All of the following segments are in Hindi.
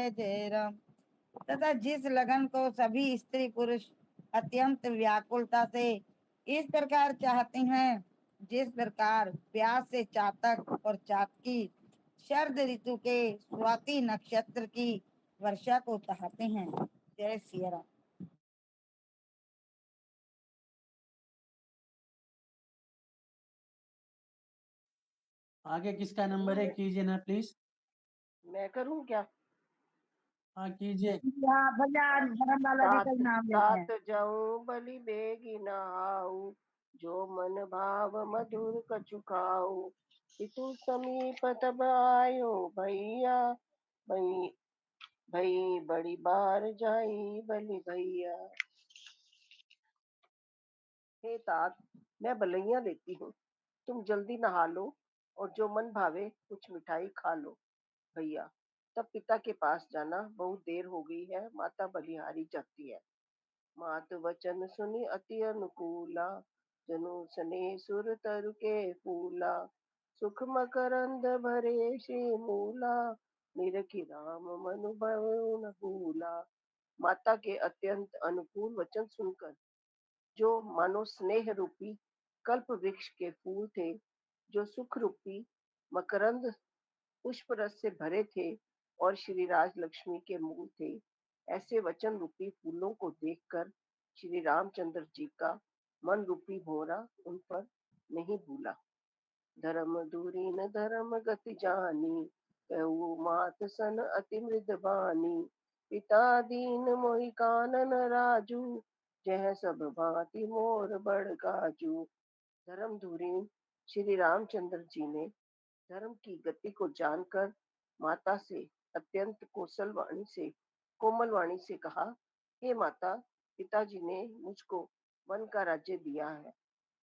जय जय राम। तथा जिस लगन को सभी स्त्री पुरुष अत्यंत व्याकुलता से इस प्रकार चाहते हैं, जिस प्रकार प्यास से चातक और चातकी शरद ऋतु के स्वाति नक्षत्र की वर्षा को चाहते हैं। जय सिया राम। आगे किसका नंबर है, कीजिए ना प्लीज। मैं करूं क्या? हाँ कीजिए। भैया धर्मलाला जी का ही नाम लेते हैं। तात जाऊं बलि बेगी नाऊ, जो मन भाव मधुर कछु खाऊ। पितु समीप तब आयो भैया, भई भई बड़ी बार जाई बलि भैया। हे तात, मैं बलैया देती हूँ, तुम जल्दी नहा लो और जो मन भावे कुछ मिठाई खा लो। भैया, तब पिता के पास जाना, बहुत देर हो गई है, माता बलिहारी जाती है। मात वचन सुनि अति अनुकूला, जनु सने सुर तरु के फूला। सुख मकरंद भरे श्री मूला, निरखी राम मनु भव न भूला। माता के अत्यंत अनुकूल वचन सुनकर, जो मानो स्नेह रूपी कल्प वृक्ष के फूल थे, जो सुख रूपी मकरंद पुष्प रस से भरे थे और श्री राज लक्ष्मी के मूल थे, ऐसे वचन रूपी फूलों को देखकर श्री रामचंद्र जी का मन रूपी भोरा उन पर नहीं भूला। धर्म दूरी न धर्म गति जानी, कहू मात सन अति मृद बानी। पिता दीन मोहि कानन राजू, जह सब भांति मोर बड़ काजू। धर्म धुरीन श्री रामचंद्र जी ने धर्म की गति को जानकर माता से अत्यंत कोमल वाणी से कहा, हे माता, पिताजी ने मुझको वन का राज्य दिया है,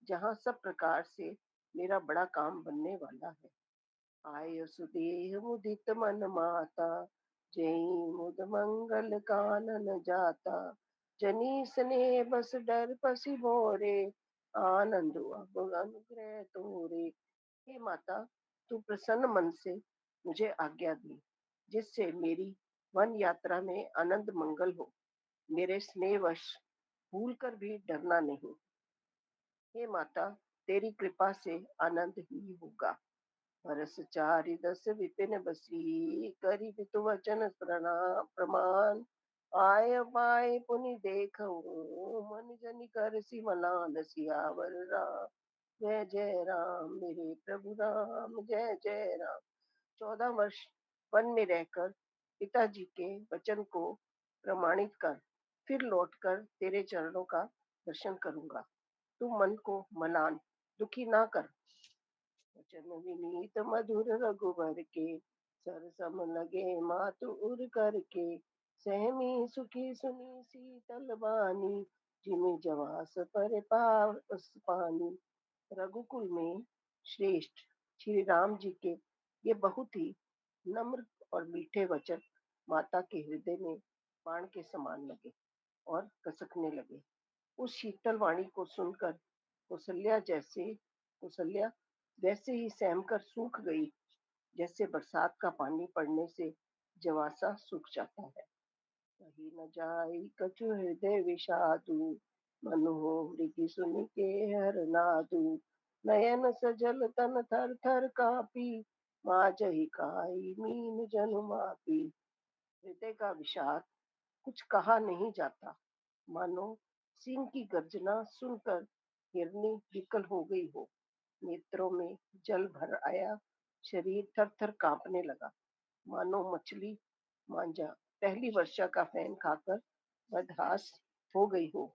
जहाँ सब प्रकार से मेरा बड़ा काम बनने वाला है। आय सुदेह मुदित मन माता, जय मुद मंगल कानन जाता। जनी स्नेह बस डर पसी भोरे, आनंद अब अनुग्रह तोरे। हे माता, तू प्रसन्न मन से मुझे आज्ञा दी, जिससे मेरी वन यात्रा में आनंद मंगल हो। मेरे स्नेहवश भूल कर भी डरना नहीं। हे माता, तेरी कृपा से आनंद ही होगा। बरस चारि दस विपिन बसी, करी बितु वचन प्रमाण। आय पाए पुनि देखो, मन जनि कर सी मलान। सियावर राम जय जय राम, मेरे प्रभु राम जय जय राम। 14 वर्ष वन में रहकर पिताजी के वचन को प्रमाणित कर, फिर लौटकर तेरे चरणों का दर्शन करूंगा। तू मन को मलान, दुखी ना कर। वचन विनीत मधुर रघुबर के, सर सम लगे मातु उर करके। सहमी सुखी सुनी शीतल बानी, जिमि जवास पर पावस पानी। रघुकुल में श्रेष्ठ श्री राम जी के ये बहुत ही नम्र और मीठे वचन माता के हृदय में बाण के समान लगे और कसकने लगे। उस शीतल वाणी को सुनकर कौशल्या वैसे ही सहमकर सूख गई, जैसे बरसात का पानी पड़ने से जवासा सूख जाता है। कही न जाई कछु हृदय विषादु, मनोहरि सुन के हर नादु। नयन सजल तन थर थर कापी, माजहि काई मीन जनु मापी। हृदय का विषाद कुछ कहा नहीं जाता, मानो सिंह की गर्जना सुनकर हिरनी विकल हो गई हो। नेत्रों में जल भर आया, शरीर थर थर कांपने लगा, मानो मछली मांझा पहली वर्षा का फैन खाकर बदहास हो गई हो।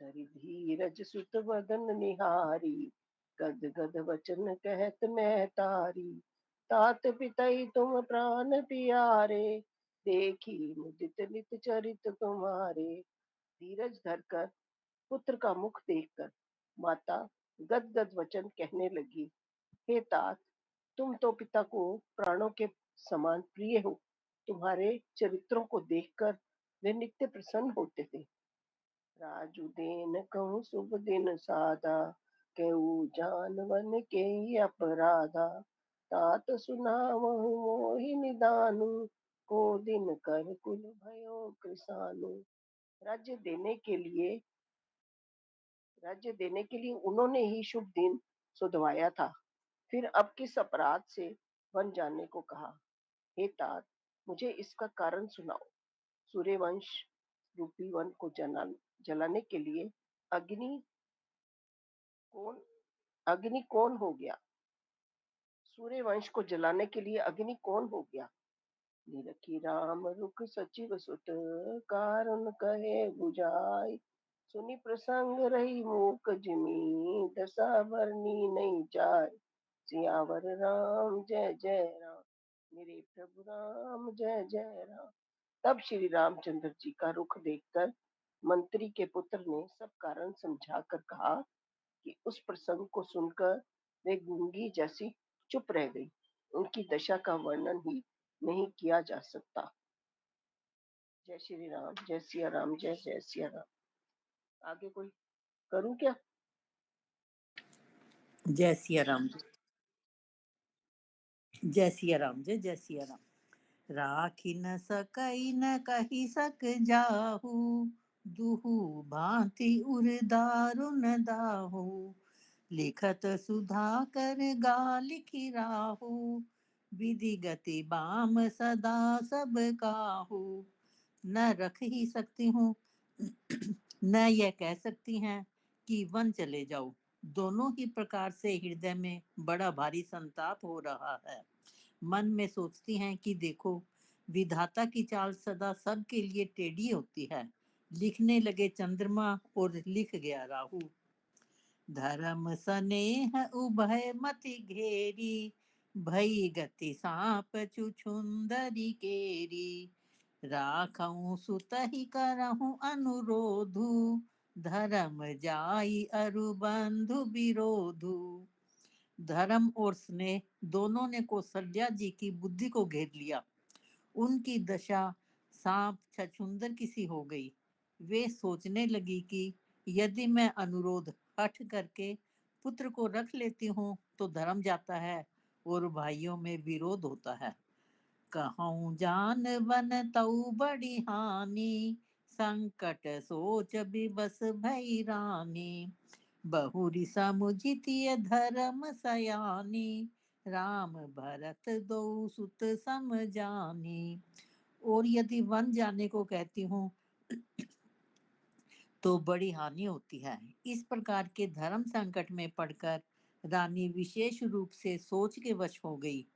धरि धीरज सुत बदन निहारी, गद गद वचन कहत मैं तारी। तात पितई तुम प्राण प्यारे, देखी मुदित नित चरित तुम्हारे। धीरज धरकर पुत्र का मुख देखकर माता गद गद वचन कहने लगी, हे तात, तुम तो पिता को प्राणों के समान प्रिय हो। तुम्हारे चरित्रों को देखकर वे नित्य प्रसन्न होते थे। राजू देन कहूँ शुभ दिन सादा, कहू जानवन के अपराधा। तात सुनावहु मोहि निदानु, को दिन कर कुल भयो कृसानु। राज्य देने के लिए उन्होंने ही शुभ दिन सुधवाया था, फिर अब किस अपराध से वन जाने को कहा। हे तात, मुझे इसका कारण सुनाओ। सूर्यवंश रूपी वन को जलाने के लिए अग्नि कौन अग्नि कौन हो गया? सूर्यवंश को जलाने के लिए अग्नि कौन हो गया? निरखी राम रुख सचिव सुत, कारण कहे बुझाई। सुनी प्रसंग रही मूक जिमी, दशा भरनी नहीं जाय। सियावर राम जय जय राम, मेरे प्रभु राम जय जय राम। तब श्री रामचंद्र जी का रुख देखकर मंत्री के पुत्र ने सब कारण समझाकर कहा कि उस प्रसंग को सुनकर वे गूंगी जैसी चुप रह गई। उनकी दशा का वर्णन ही नहीं किया जा सकता। जय श्री राम, जय सिया राम, जय जय सिया राम। आगे कोई करूं क्या? जय सिया राम जी, जय सिया राम जी, जय सिया राम। राखी न सकई न कही सक जाहू, दुहु भांति उरदारुन दाहू। लिखत सुधा कर गा लिखी राहू, विधि गति बाम सदा सब काहू। न रख ही सकती हूँ न यह कह सकती हैं कि वन चले जाओ। दोनों ही प्रकार से हृदय में बड़ा भारी संताप हो रहा है। मन में सोचती हैं कि देखो, विधाता की चाल सदा सबके लिए टेढ़ी होती है। लिखने लगे चंद्रमा और लिख गया राहु। धर्म स्नेह उभय मति घेरी, भई गति सांप छुछुंदरी केरी। राखऊं सुत ही करहूं अनुरोधु, धर्म जाई अरु बंधु विरोधु। धर्म और स्नेह दोनों ने कौशल्या जी की बुद्धि को घेर लिया। उनकी दशा सांप छछुंदर की सी हो गई। वे सोचने लगी कि यदि मैं अनुरोध हठ करके पुत्र को रख लेती हूँ तो धर्म जाता है और भाइयों में विरोध होता है। कहूँ जान बन तऊ बड़ी हानि, संकट सोच बिबस भई रानी। बहुरी समुझितिय धर्म सयानी, राम भरत दो सुत समझानी। और यदि वन जाने को कहती हूँ तो बड़ी हानि होती है। इस प्रकार के धर्म संकट में पड़कर रानी विशेष रूप से सोच के वश हो गई।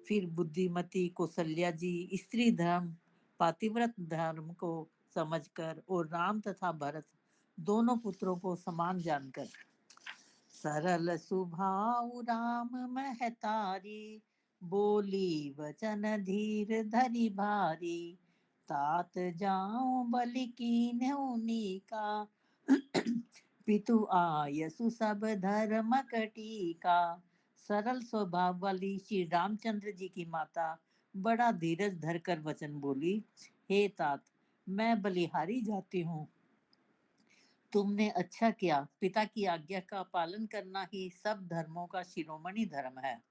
फिर बुद्धिमती कौशल्या जी स्त्री धर्म पातिव्रत धर्म को समझकर और राम तथा भरत दोनों पुत्रों को समान जानकर सरल सुभाव राम महतारी, बोली वचन धीर धरि भारी। तात जाऊं बलि कीन्हूं का, पितु आयसु सब धर्म कटीका। सरल स्वभाव वाली श्री रामचंद्र जी की माता बड़ा धीरज धरकर वचन बोली, हे तात, मैं बलिहारी जाती हूँ। तुमने अच्छा किया। पिता की आज्ञा का पालन करना ही सब धर्मों का शिरोमणि धर्म है।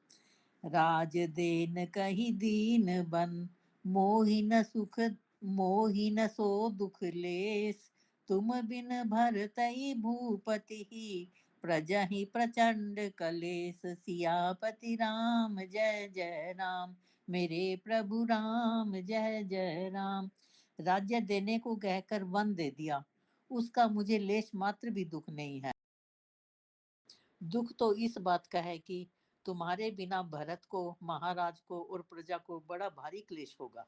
राज देन कही दीन बन, मोहि न सुख मोहि न सो दुख लेस। तुम बिन भरतई भूपति ही, प्रजा ही प्रचंड कलेस। सियापति राम जय जय राम, मेरे प्रभु राम जय जय राम। राज्य देने को कहकर वन दे दिया, उसका मुझे लेश मात्र भी दुख नहीं है। दुख तो इस बात का है कि तुम्हारे बिना भरत को, महाराज को और प्रजा को बड़ा भारी क्लेश होगा।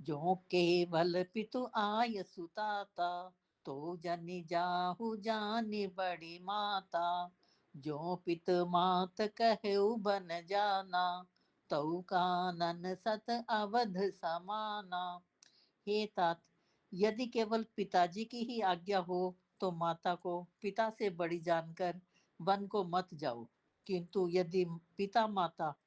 जो केवल पितु आय सुताता, तो जनि जाहु जानि बड़ी माता। जो पित मात कहु बन जाना, तऊ कानन सत अवध समाना। हे तात, यदि केवल पिताजी की ही आज्ञा हो तो माता को पिता से बड़ी जानकर वन को मत जाओ, किंतु यदि पिता माता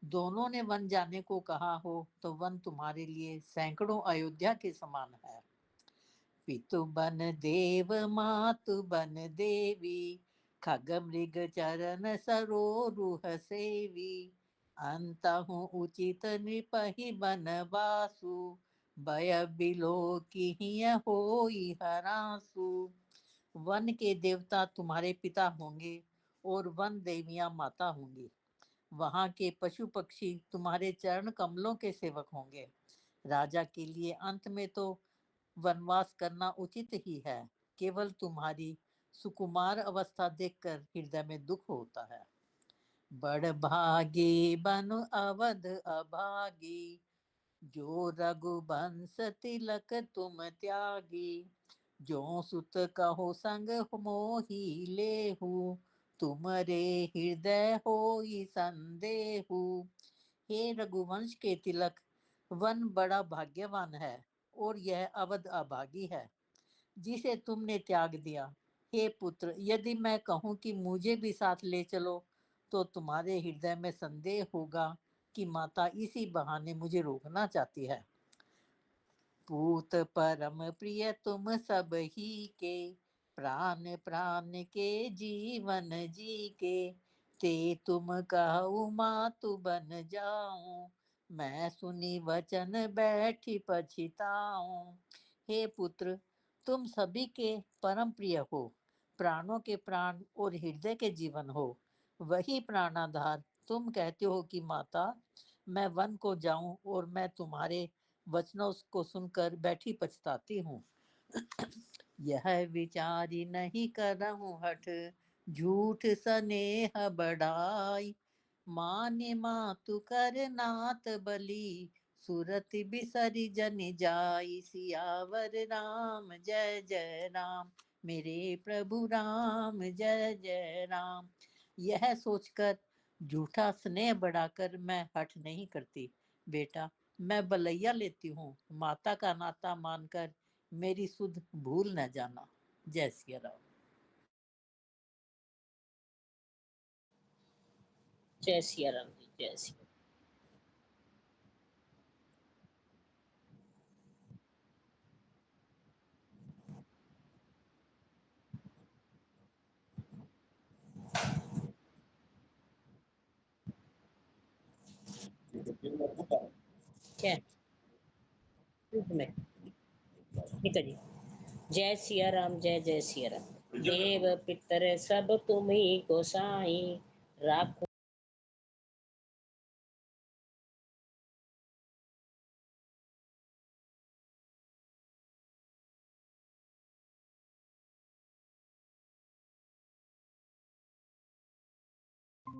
दोनों ने वन जाने को कहा हो तो वन तुम्हारे लिए सैकड़ों अयोध्या के समान है। पितु बन देव मातु बन देवी, खग मृग चरण सरोरुह सेवी। अंतहु उचित नृपहि बनवासु भय बिलो की होई हरासु। वन के देवता तुम्हारे पिता होंगे और वन देवियां माता होंगी। वहां के पशु पक्षी तुम्हारे चरण कमलों के सेवक होंगे। राजा के लिए अंत में तो वनवास करना उचित ही है। केवल तुम्हारी सुकुमार अवस्था देखकर हृदय में दुख होता है। बड़ भागे बनु अवध अभागी, जो रघुवंश तिलक तुम त्यागी। जो सुत कहो संग मोहि लेहु, तुम्हारे हृदय होई संदेहु। हे रघुवंश के तिलक, वन बड़ा भाग्यवान है और यह अवध अभागी है जिसे तुमने त्याग दिया। हे पुत्र, यदि मैं कहूँ कि मुझे भी साथ ले चलो तो तुम्हारे हृदय में संदेह होगा कि माता इसी बहाने मुझे रोकना चाहती है। पूत परम प्रिय तुम सब ही के, प्राण प्राण के जीवन जी के। ते तुम कहु मातु बन जाऊं, मैं सुनी वचन बैठी पछिताऊं। हे पुत्र, तुम सभी के परम प्रिय हो, प्राणों के प्राण और हृदय के जीवन हो। वही प्राणाधार तुम कहते हो कि माता मैं वन को जाऊं और मैं तुम्हारे वचनों को सुनकर बैठी पछताती हूँ। यह विचारी नहीं करहूं हठ, झूठ स्नेह बढ़ाई। माने मातु कर नाथ बलि, सुरत बिसरि जन जाई। सियावर राम जय जय राम, मेरे प्रभु राम जय जय राम। यह सोचकर झूठा स्नेह बढ़ाकर मैं हठ नहीं करती। बेटा, मैं बलैया लेती हूँ, माता का नाता मानकर मेरी सुध भूल न जाना। जय सिया राम। जय सिया राम जी, जय सिया। क्या में ठीक है जी। जय सिया राम, जय जय सिया राम। देव पितर सब तुम्ही गोसाई, राखो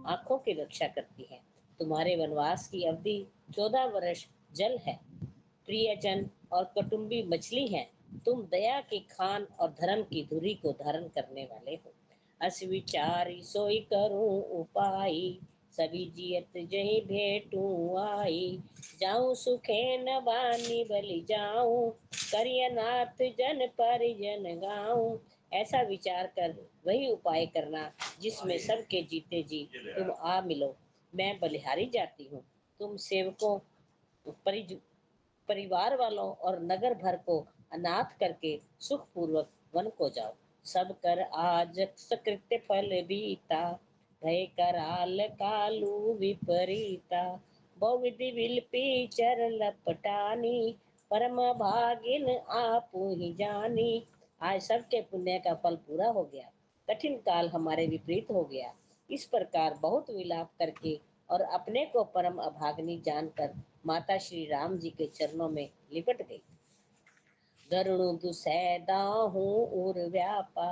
आंखों की रक्षा करती है। तुम्हारे वनवास की अवधि 14 वर्ष जल है। प्रियजन और कुटुंबी मछली हैं। तुम दया के खान और धर्म की धुरी को धारण करने वाले हो। अस विचारी सोई करूं उपाय, सभी जियत जही भेटू आई। जाऊं सुखे न बानी बलि जाऊं, करियनाथ जन परिजन गाऊं। ऐसा विचार कर वही उपाय करना जिसमें सबके जीते जी तुम आ मिलो। मैं बलिहारी जाती हूँ, तुम सेवकों परिवार वालों और नगर भर को अनाथ करके सुख पूर्वक वन को जाओ। सब कर आज सकृत्य फल बीता, भय कराल कालू विपरीता। बहुविधि विलपी चर लपटानी, परम भागिन आप ही जानी। आज सबके पुण्य का फल पूरा हो गया, कठिन काल हमारे विपरीत हो गया। इस प्रकार बहुत विलाप करके और अपने को परम अभाग्नि जानकर माता श्री राम जी के चरणों में लिपट गई। गरुण दुसैदाहू उर व्यापा,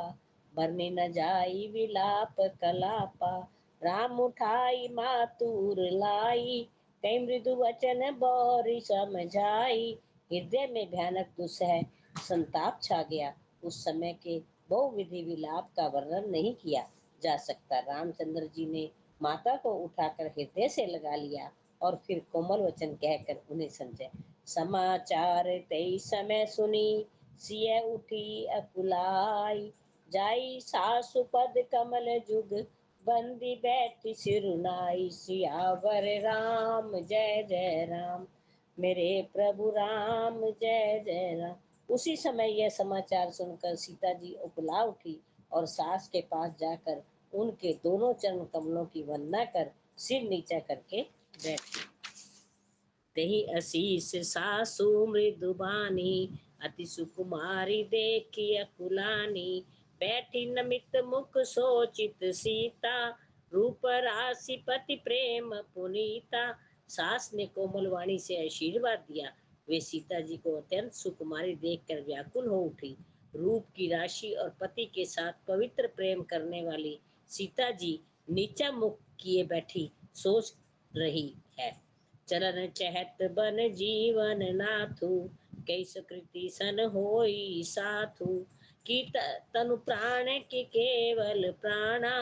बरने न जाई विलाप कलापा। राम उठाई मातुर लाई, कई मृदु वचन बौरी समझाई। हृदय में भयानक दुसह संताप छा गया। उस समय के बहुविधि विलाप का वर्णन नहीं किया जा सकता। रामचंद्र जी ने माता को उठाकर हृदय से लगा लिया और फिर कोमल वचन कहकर उन्हें समझाया। समाचार तई समय सुनी, सिय उठी अकुलाई। जाई सासु पद कमल जुग, बंदी बैठी सिरुनाई। सियावर राम जय जय राम, मेरे प्रभु राम जय जय राम। उसी समय यह समाचार सुनकर सीता जी उकुला उठी और सास के पास जाकर उनके दोनों चरण कमलों की वंदना कर सिर नीचा करके बैठी। तेहि असीस सासु मृदुबानी, अति सुकुमारी देखी अकुलानी। बैठी नमित मुख सोचित सीता, रूप राशि पति प्रेम पुनीता। सास ने कोमल वाणी से आशीर्वाद दिया। वे सीता जी को अत्यंत सुकुमारी देखकर व्याकुल हो उठी। रूप की राशि और पति के साथ पवित्र प्रेम करने वाली सीता जी नीचा मुख किए बैठी सोच रही है। चरण चहत बन जीवन नाथु, कई सुकृति सन होई साथु। की तनु प्राण के केवल प्राणा,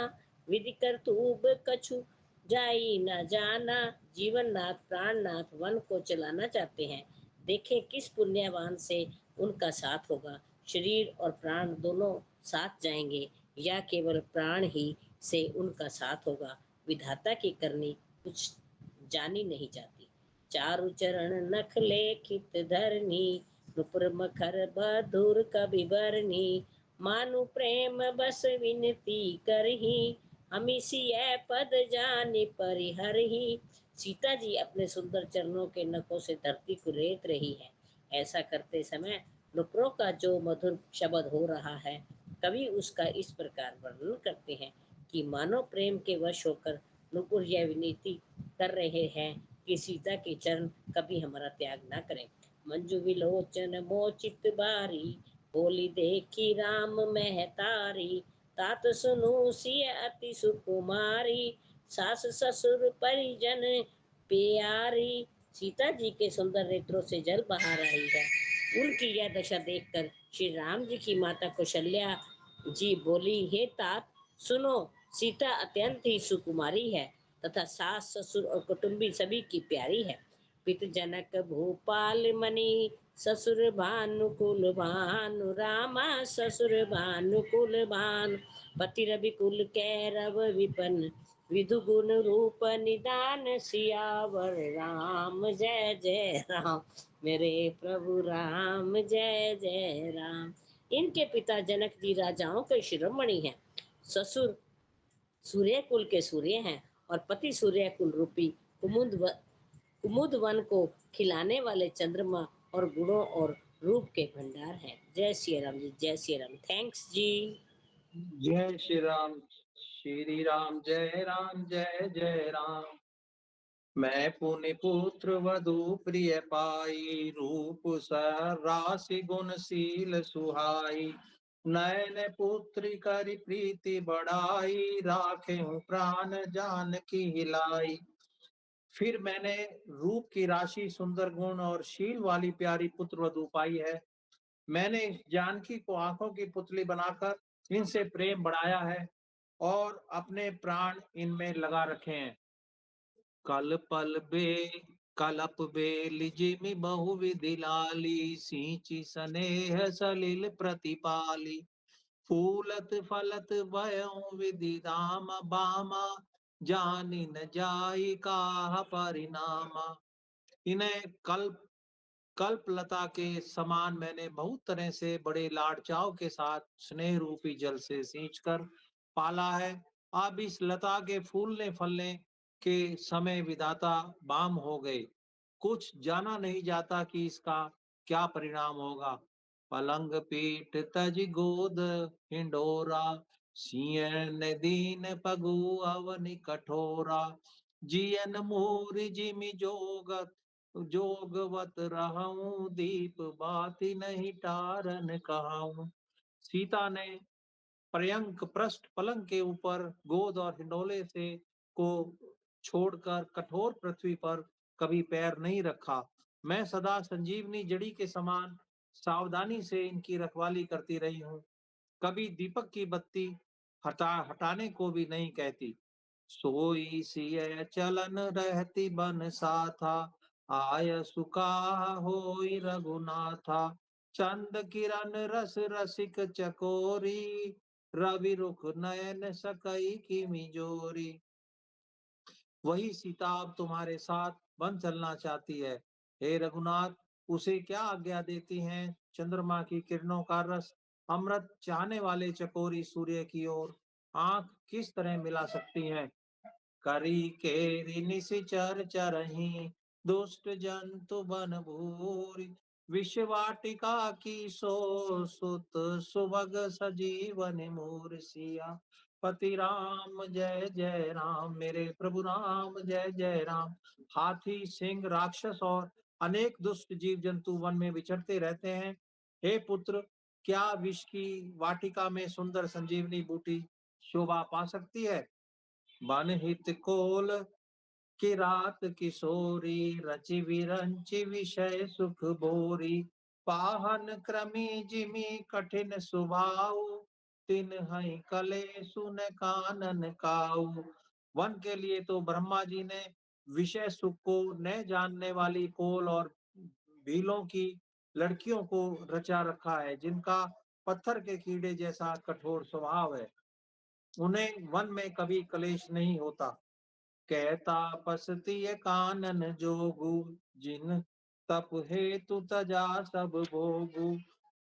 विधि कर तूब कछु जाई न जाना। जीवन नाथ प्राणनाथ वन को चलाना चाहते हैं। देखें किस पुण्यवान से उनका साथ होगा। शरीर और प्राण दोनों साथ जाएंगे या केवल प्राण ही से उनका साथ होगा। विधाता की करनी कुछ जानी नहीं जाती। चारु चरण नख लेखित धरनी, नुपुर मखर बधुर कवि बरनी। मानु प्रेम बस विनती करही, हमी सिय पद जानि परिहरही। सीता जी अपने सुंदर चरणों के नखों से धरती को रेत रही है। ऐसा करते समय नुपुरों का जो मधुर शब्द हो रहा है, कवि उसका इस प्रकार वर्णन करते हैं कि मानव प्रेम के वश होकर नुपुर यह विनती कर रहे हैं कि सीता के चरण कभी हमारा त्याग ना करें। मंजू विलोचन मोचित बारी, बोली देखी राम महतारी। तात सुनु सिय अति सुकुमारी, सास ससुर परिजन प्यारी। सीता जी के सुंदर नेत्रों से जल बहा रही है। उनकी यह दशा देखकर श्री राम जी की माता कौशल्या जी बोली, हे तात सुनो, सीता अत्यंत ही सुकुमारी है तथा सास ससुर और कुटुंबी सभी की प्यारी है। पित जनक भूपाल मणि, ससुर भानुकुल भानु रामा। ससुर भानुकुल भानु, पति रवि कुल कैरव विपन। विधु गुण रूप निदान, सियावर राम जय जय राम। मेरे प्रभु राम जय जय राम। इनके पिता जनक जी राजाओं के शिरोमणि हैं। ससुर सूर्य कुल के सूर्य हैं और पति सूर्य कुल रूपी कुमुद वन को खिलाने वाले चंद्रमा और गुणों और रूप के भंडार हैं। जय श्री राम जी, जय श्री राम। थैंक्स जी। जय श्री राम। श्री राम जय राम जय जय राम। मैं पुनि पुत्र वधु प्रिय पाई, रूप सर राशि गुणशील सुहाई। नयन पुत्री करि प्रीति बढ़ाई, राखे हूँ प्राण जानकी हिलाई। फिर मैंने रूप की राशि, सुंदर गुण और शील वाली प्यारी पुत्र वधु पाई है। मैंने इस जानकी को आंखों की पुतली बनाकर इनसे प्रेम बढ़ाया है और अपने प्राण इनमें लगा रखे हैं। कलप बेली जिमि बहुविधि लाली, सींची स्नेह सलिल प्रतिपाली। फूलत फलत भयउ विधि धाम बामा, जानी न जाई काह परिणामा। इन्हें कल्पलता के समान मैंने बहुत तरह से बड़े लाड़ चाव के साथ स्नेह रूपी जल से सींचकर पाला है। अब इस लता के फूलने फलने के समय विधाता बाम हो गए। कुछ जाना नहीं जाता कि इसका क्या परिणाम होगा। पलंग पीठ तज गोद हिंडोरा, सियन दीन पगु अवनि कठोरा। जियन मोर जिमि जोगवत रहूं, दीप बाती नहीं टारन कहूं। सीता ने पर्यंक पृष्ठ पलंग के ऊपर गोद और हिंडोले से को छोड़कर कठोर पृथ्वी पर कभी पैर नहीं रखा। मैं सदा संजीवनी जड़ी के समान सावधानी से इनकी रखवाली करती रही हूँ। कभी दीपक की बत्ती हटाने को भी नहीं कहती। सोई सिय चलन रहती बन साथा, आय सुका होई रघुनाथा। चंद किरण रस रसिक चकोरी, रवि रुख नयन सकई की मिजोरी। वही सीता अब तुम्हारे साथ बन चलना चाहती है। हे रघुनाथ, उसे क्या आज्ञा देती हैं? चंद्रमा की किरणों का रस अमृत चाहने वाले चकोरी सूर्य की ओर आंख किस तरह मिला सकती हैं? करी केरी निशिचर चरही, दुष्ट जंतु बन भूरि। विषवाटिका की सो सुत, सुभग सजीवन मूर सिया। पति राम जय जय राम, मेरे प्रभु राम जय जय राम। हाथी, सिंह, राक्षस और अनेक दुष्ट जीव जंतु वन में विचरते रहते हैं। हे पुत्र, क्या विष की वाटिका में सुंदर संजीवनी बूटी शोभा पा सकती है? वन हित कोल की रात किशोरी, रचि विरंचि विषय सुख बोरी। पाहन क्रमी जिमि कठिन सुभाव, तिन हई कले सुन कानन काऊ। वन के लिए तो ब्रह्मा जी ने विषय सुख को न जानने वाली कोल और भीलों की लड़कियों को रचा रखा है, जिनका पत्थर के कीड़े जैसा कठोर स्वभाव है। उन्हें वन में कभी कलेश नहीं होता। कहता पसतीय कानन जोगु, जिन तप हेतु तजा सब भोगु।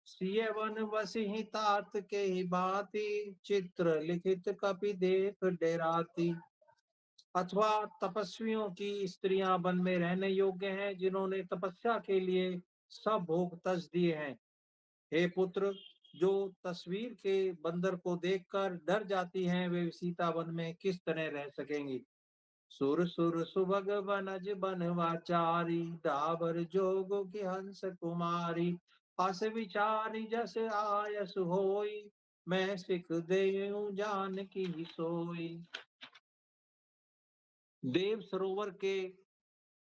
सिय वन वसिहि तात के भांति, चित्र लिखित कपि देख डेराती। अथवा तपस्वियों की स्त्रियां वन में रहने योग्य हैं, जिन्होंने तपस्या के लिए सब भोग तज दिए हैं। हे पुत्र, जो तस्वीर के बंदर को देखकर डर जाती हैं, वे सीता वन में किस तरह रह सकेंगी? सुर सुर सुभग बनज बनवाचारी, डाबर जोग की हंस कुमारी। अस विचारी जस आयस होई, मैं सिख देऊं जान की सोई। देव सरोवर के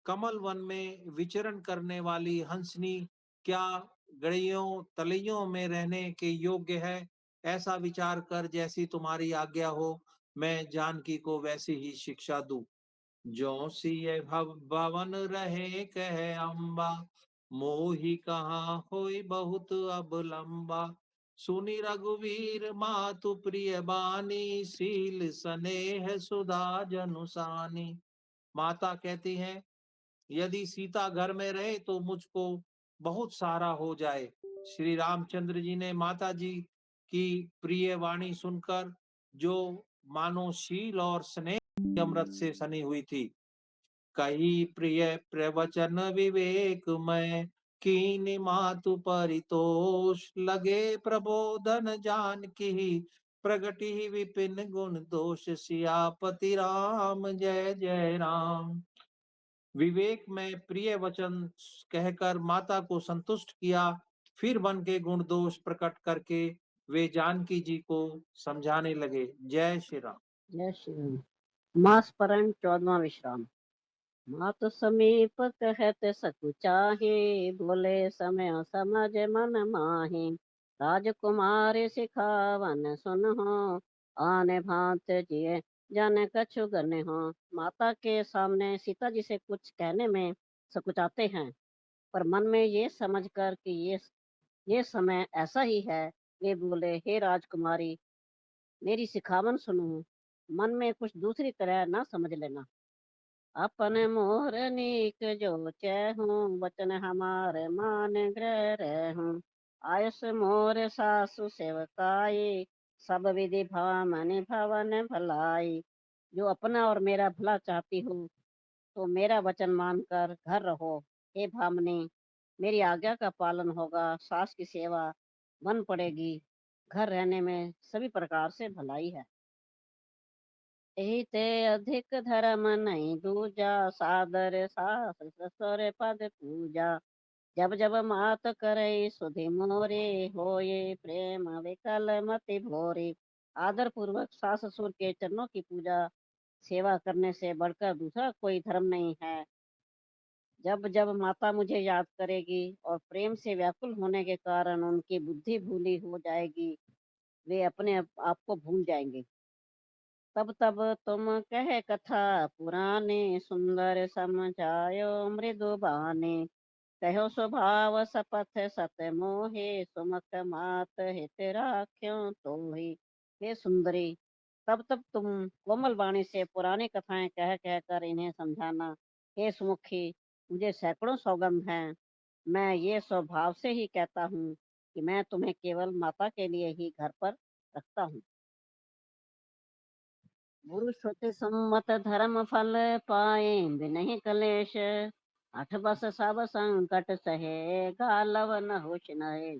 कमल वन में विचरण करने वाली हंसनी क्या गड़ियों तलैयों में रहने के योग्य है? ऐसा विचार कर जैसी तुम्हारी आज्ञा हो, मैं जानकी को वैसी ही शिक्षा दूं। जो सिय भवन रहे कह अम्बा, मोहि कहाँ होई बहुत अब लंबा। सुनि रघुवीर मातु प्रिय बानी, सील स्नेह सुधा जनुसानी। माता कहती हैं, यदि सीता घर में रहे तो मुझको बहुत सहारा हो जाए। श्री रामचंद्र जी ने माता जी की प्रिय वाणी सुनकर, जो मानो शील और स्नेह के अमृत से सनी हुई थी, कही प्रिय प्रवचन विवेक में, कीनि मातु परितोष। लगे प्रबोधन जान की, प्रगति विपिन गुण दोष। सियापति राम जय जय राम। विवेक में प्रिय वचन कहकर माता को संतुष्ट किया। फिर वन के गुण दोष प्रकट करके वे जानकी जी को समझाने लगे। जय श्री राम। जय श्री राम। मास्परण 14वां विश्राम। मात समीप कहत सकु चाहे, बोले समय समझ मन माहे। राजकुमार सिखावन सुनहो, आने भांत जिए जाने कछु गने हो। माता के सामने सीता जी से कुछ कहने में सकुचाते हैं, पर मन में ये समझकर कि ये समय ऐसा ही है, वे बोले, हे राजकुमारी, मेरी सिखावन सुनो। मन में कुछ दूसरी तरह ना समझ लेना। अपन मोर नीक जो चहूँ, वचन हमारे मान ग्रह रहूँ। आयुष मोर सासु सेवकाई, सब विधि भामनि भवन भलाई। जो अपना और मेरा भला चाहती हूँ, तो मेरा वचन मानकर घर रहो। हे भामनी, मेरी आज्ञा का पालन होगा, सास की सेवा बन पड़ेगी, घर रहने में सभी प्रकार से भलाई है। एहि ते अधिक धर्म नहीं दूजा, सादर सास ससुर पद पूजा। जब जब मात करे सुधि मोरे, होए प्रेम विकल मति भोरे। आदर पूर्वक सास ससुर के चरणों की पूजा सेवा करने से बढ़कर दूसरा कोई धर्म नहीं है। जब जब माता मुझे याद करेगी और प्रेम से व्याकुल होने के कारण उनकी बुद्धि भूली हो जाएगी, वे अपने आप को भूल जाएंगे। तब तब तुम कहे कथा पुराने, सुंदर समझायो मृदु बाने। कहो स्वभाव सपथ सत मोहे, सुमख मात हित राख्यो तोहि। हे सुंदरी, तब तब तुम कोमल वाणी से पुरानी कथाएं कह कहकर इन्हें समझाना। हे सुमुखी, मुझे सैकड़ों सौगंध हैं। मैं ये स्वभाव से ही कहता हूँ कि मैं तुम्हें केवल माता के लिए ही घर पर रखता हूँ। पुरुष होते सम्मत धर्म फल पाए बिनहि कलेश। 8 बस सब संकट सहे गालव न होश नहे।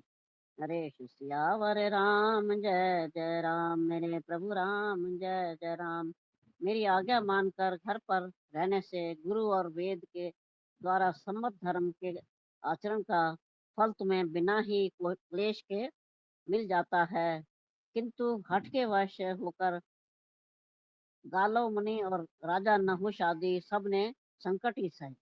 नरेश सियावर राम जय जय राम, मेरे प्रभु राम जय जय राम। मेरी आज्ञा मानकर घर पर रहने से गुरु और वेद के द्वारा सम्मत धर्म के आचरण का फल तुम्हें बिना ही क्लेश के मिल जाता है। किंतु हठ के वश होकर गालव मुनि और राजा नहुष आदि सब ने संकट ही सहे।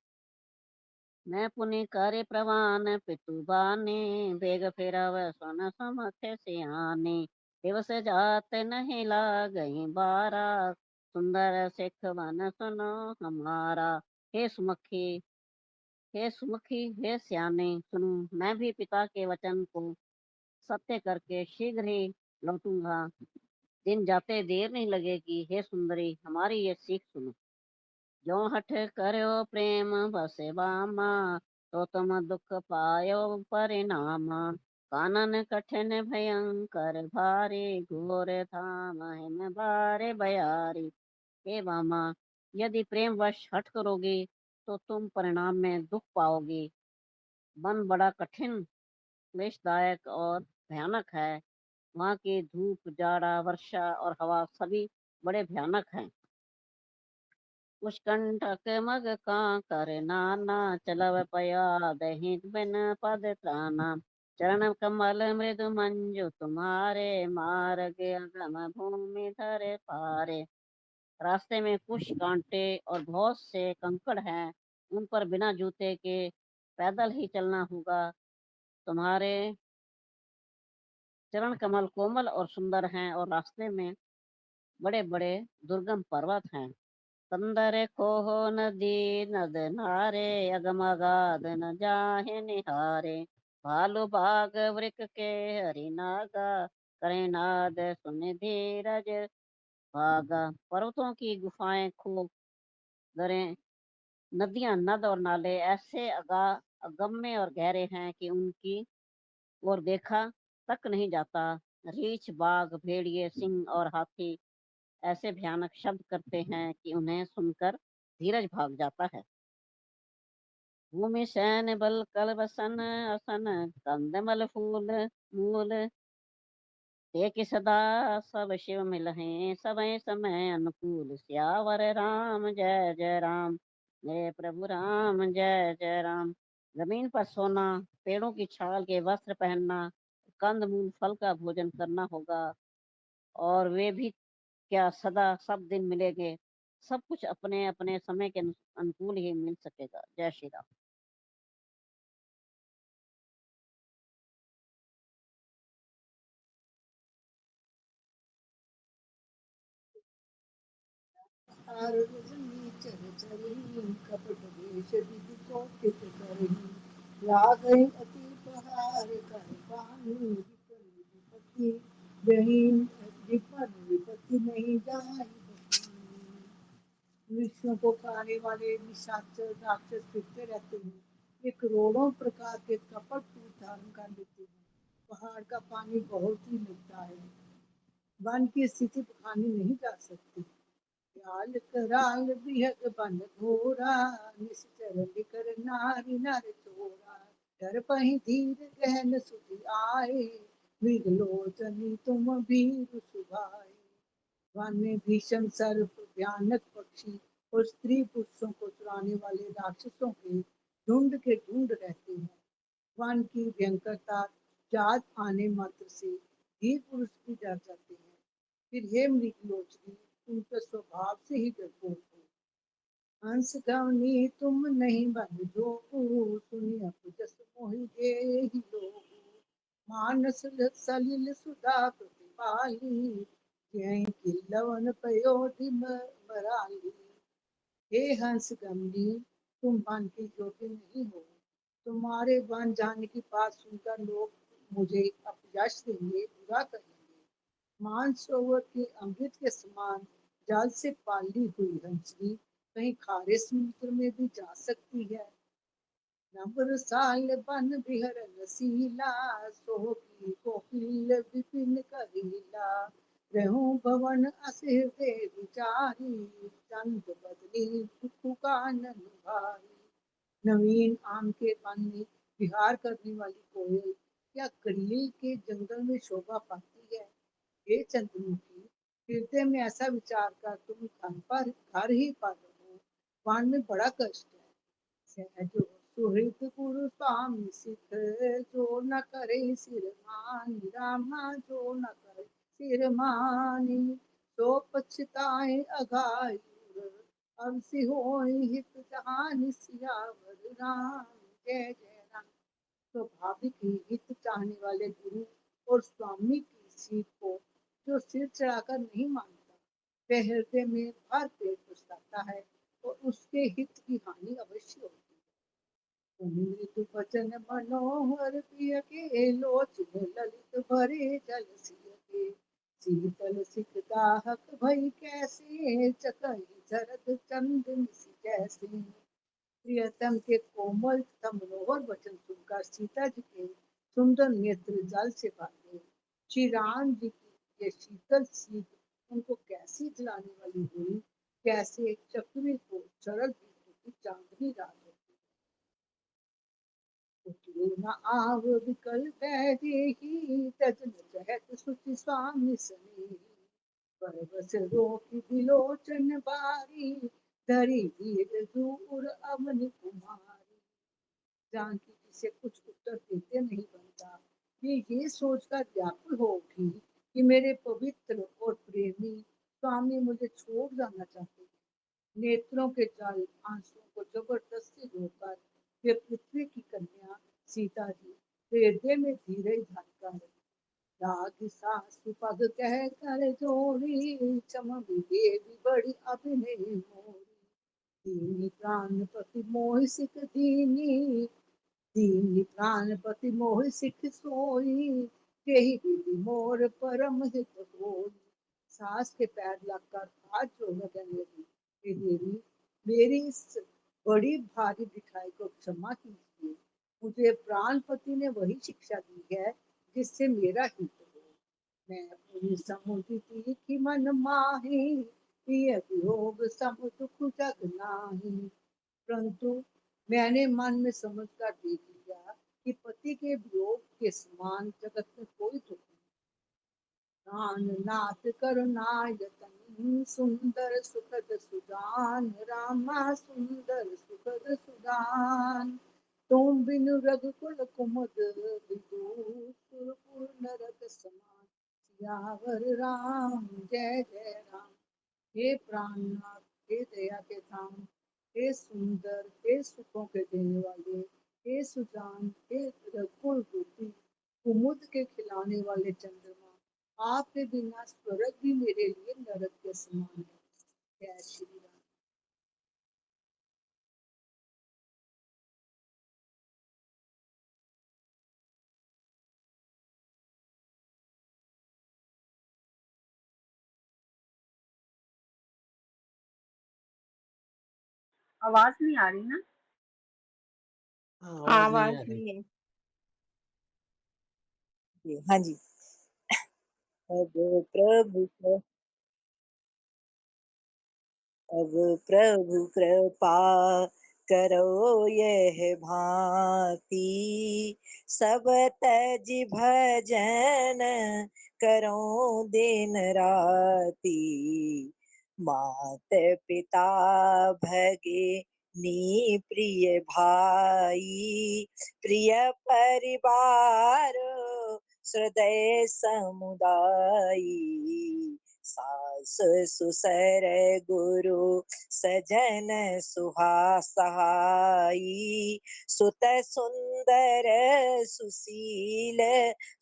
मैं पुनि करे प्रवान पितु बानी, बेग फिरव सुन समखे सियानी। दिवस जात नहीं लागहि बारा, सुंदर सिख वन सुनो हमारा। हे सुमुखी हे सुमुखी हे सियाने सुनो, मैं भी पिता के वचन को सत्य करके शीघ्र ही लौटूंगा। दिन जाते देर नहीं लगेगी। हे सुंदरी हमारी ये सीख सुनो। जो हठ करो प्रेम बसे बामा, तो तुम दुख पायो परिणाम। कानन कठिन भयंकर भारी, घोर धाम हिम बारे बयारी। हे बामा, यदि प्रेम वश हठ करोगी तो तुम परिणाम में दुख पाओगी। वन बड़ा कठिन क्लेशदायक और भयानक है। वहाँ की धूप जाड़ा वर्षा और हवा सभी बड़े भयानक हैं। उष्कंठक मग कर नाना, चलव पया दही बिन पद त्राना। चरण कमल मृदु मंजु तुम्हारे, मार्ग अगम भूमि धरे पारे। रास्ते में कुछ कांटे और बहुत से कंकड़ हैं, उन पर बिना जूते के पैदल ही चलना होगा। तुम्हारे चरण कमल कोमल और सुंदर हैं और रास्ते में बड़े बड़े दुर्गम पर्वत हैं। कंदर कोह नदी नद नारे, अगम अगाध न जाहे निहारे। भालू बाग वृक के हरि नागा, करे नाद सुन धीरज भागा। पर्वतों की गुफाएं खूब दरें नदियां नद और नाले ऐसे अगम्य और गहरे हैं कि उनकी ओर देखा तक नहीं जाता। रीछ बाघ भेड़िए सिंह और हाथी ऐसे भयानक शब्द करते हैं कि उन्हें सुनकर धीरज भाग जाता है। भूमि सैन बल कल बसन असन, कंदमल फूल मूल। एक सदा सब शिव मिलहें, समय समय अनुकूल। सियावर राम जय जय राम, मेरे प्रभु राम जय जय राम। जमीन पर सोना, पेड़ों की छाल के वस्त्र पहनना, कंद मूल फल का भोजन करना होगा। और वे भी क्या सदा सब दिन मिलेंगे। सब कुछ अपने अपने समय के अनुकूल ही मिल सकेगा। जय श्री राम। कपट वेश विधि कौतिक करही, लागहि अति प्रहार कर पानी। विपत्ति बहीन विपत्ति नहीं जाहि बखानी। मनुष्यों को खाने वाले निशाचर राक्षस फिरते रहते हैं। ये करोड़ों प्रकार के कपट रूप धारण कर लेते हैं। पहाड़ का पानी बहुत ही मिलता है। वन की स्थिति बखानी नहीं जा सकती। लाल कराल बिहक बन घोरा, निश्चर लिकर नारी नर चोरा। डर पही धीर गहन सुधि आए, मृग लोचनी तुम भीरु सुभाए। वन में भीषण सर्प भयानक पक्षी और स्त्री पुरुषों को चुराने वाले राक्षसों के ढूंढ रहते हैं। वन की भयंकरता याद आने मात्र से धीर पुरुष भी डर जाते हैं। फिर हे मृगलोचनी, तुम तो स्वभाव से ही डरपोक हो। हंस गवनी तुम नहीं बन जो, सुनी अपजस मोहि जेहि लोग। मानस सलिल सुधा प्रतिपाली, यहीं किल्लवन पयोधि बराली। हे हंस गमनी, तुम वन के योग्य नहीं हो। तुम्हारे वन जाने की बात सुनकर लोग मुझे अपयश देंगे, बुरा कहेंगे। मानसरोवर के अमृत के समान जल से पाली हुई हंसनी कहीं खारे समुद्र में भी जा सकती है। नबर साल बन बिहर रसीला, सोह की कोकिल विपिन करीला। रहूं भवन असिर देवी विचारी, चंद बदली सुख कानन भारी। नवीन आम के पान में विहार करने वाली कोयल क्या करील के जंगल में शोभा पाती है। हे चंद्रमुखी, हृदय में ऐसा विचार कर तुम घर ही पा रहे हो। वन में बड़ा कष्ट है। सहजो सुहृद गुरु स्वामी सिख, जो न करे सिर मानी रामा, जो न करे सिर मानी, तो पछताए अघायुर, अब से होई हित जहान, सियावर राम जय जय राम। स्वाभाविक ही हित चाहने वाले गुरु और स्वामी की सीख को जो सिर चढ़ाकर नहीं मानता, वह हृदय में भर पेट पछताता है और उसके हित की हानि अवश्य होती है। मृदु वचन मनोहर प्रिय के, लोचन ललित भरे जल सिय के, शीतल सिख दाहक भई कैसे, चकई झरत चंदन सी जैसे। प्रियतम के कोमल तथा मनोहर वचन सुनकर सीता जी के सुंदर नेत्र जल से भर गए। श्री राम जी की ये शीतल सीख उनको कैसी जलाने वाली हुई, कैसे चक्री को सरल दीपों की चांदनी रात होती है। न आव विकल देही, तजन चहत सुचि स्वामी सनेही, परवश रोकी बिलोचन बारी, धरी वीर दूर अमन कुमारी। जानकी जी से कुछ उत्तर देते नहीं बनता। ये सोचकर व्याकुल हो उठी कि मेरे पवित्र और प्रेमी स्वामी मुझे छोड़ जाना चाहते हैं। नेत्रों के जल आंसुओं को जबरदस्ती रोककर वे पृथ्वी की कन्या सीता जी हृदय में धीरे धरकर राग सासु पद कह कर जोड़ी, क्षम देवी बड़ी अभिनय मोरी। दीनी प्राणपति मोह सिख दीनी, दीनी प्राणपति मोह सिख सोई, यही विधि मोर परम हित होई। सास के पैर लगकर हाथ जोड़ने कहने लगी, हे देवी, मेरी इस बड़ी भारी दिखाई को क्षमा कीजिए। मुझे प्राणपति ने वही शिक्षा दी है जिससे मेरा हित हो। मैं पूरी समुद्र की मन माही, प्रिय वियोग सम दुख जग नाही। परंतु मैंने मन में समझकर देख लिया कि पति के वियोग के समान जगत में कोई दुख नहीं। नाथ करुणायतन, सुंदर सुखद सुजान, रामा सुंदर सुखद सुजान। तुम बिनु रघुकुल कुमुद, विदूर सुरपुर नरक समान, सियावर राम जय जय राम। हे प्राणनाथ, हे दया के धाम, हे सुंदर, हे सुखों के देने वाले, हे सुजान, हे रघुकुल रूपी, कुमुद के खिलाने वाले चंद्रमा, आपके बिना स्वर्ग भी मेरे लिए नरक के समान है। जय श्री राम। आवाज नहीं आ रही ना? आवाज नहीं आवाज आ रही। नहीं है। हाँ जी। अब प्रभु अब प्रभु कृपा करो यह भांति, सब तज भजन करो दिन राति। मात पिता भगिनी प्रिय भाई, प्रिय परिवार हृदय समुदायी। सास सुसर गुरु सजन सहाई, सुत सुंदर सुशील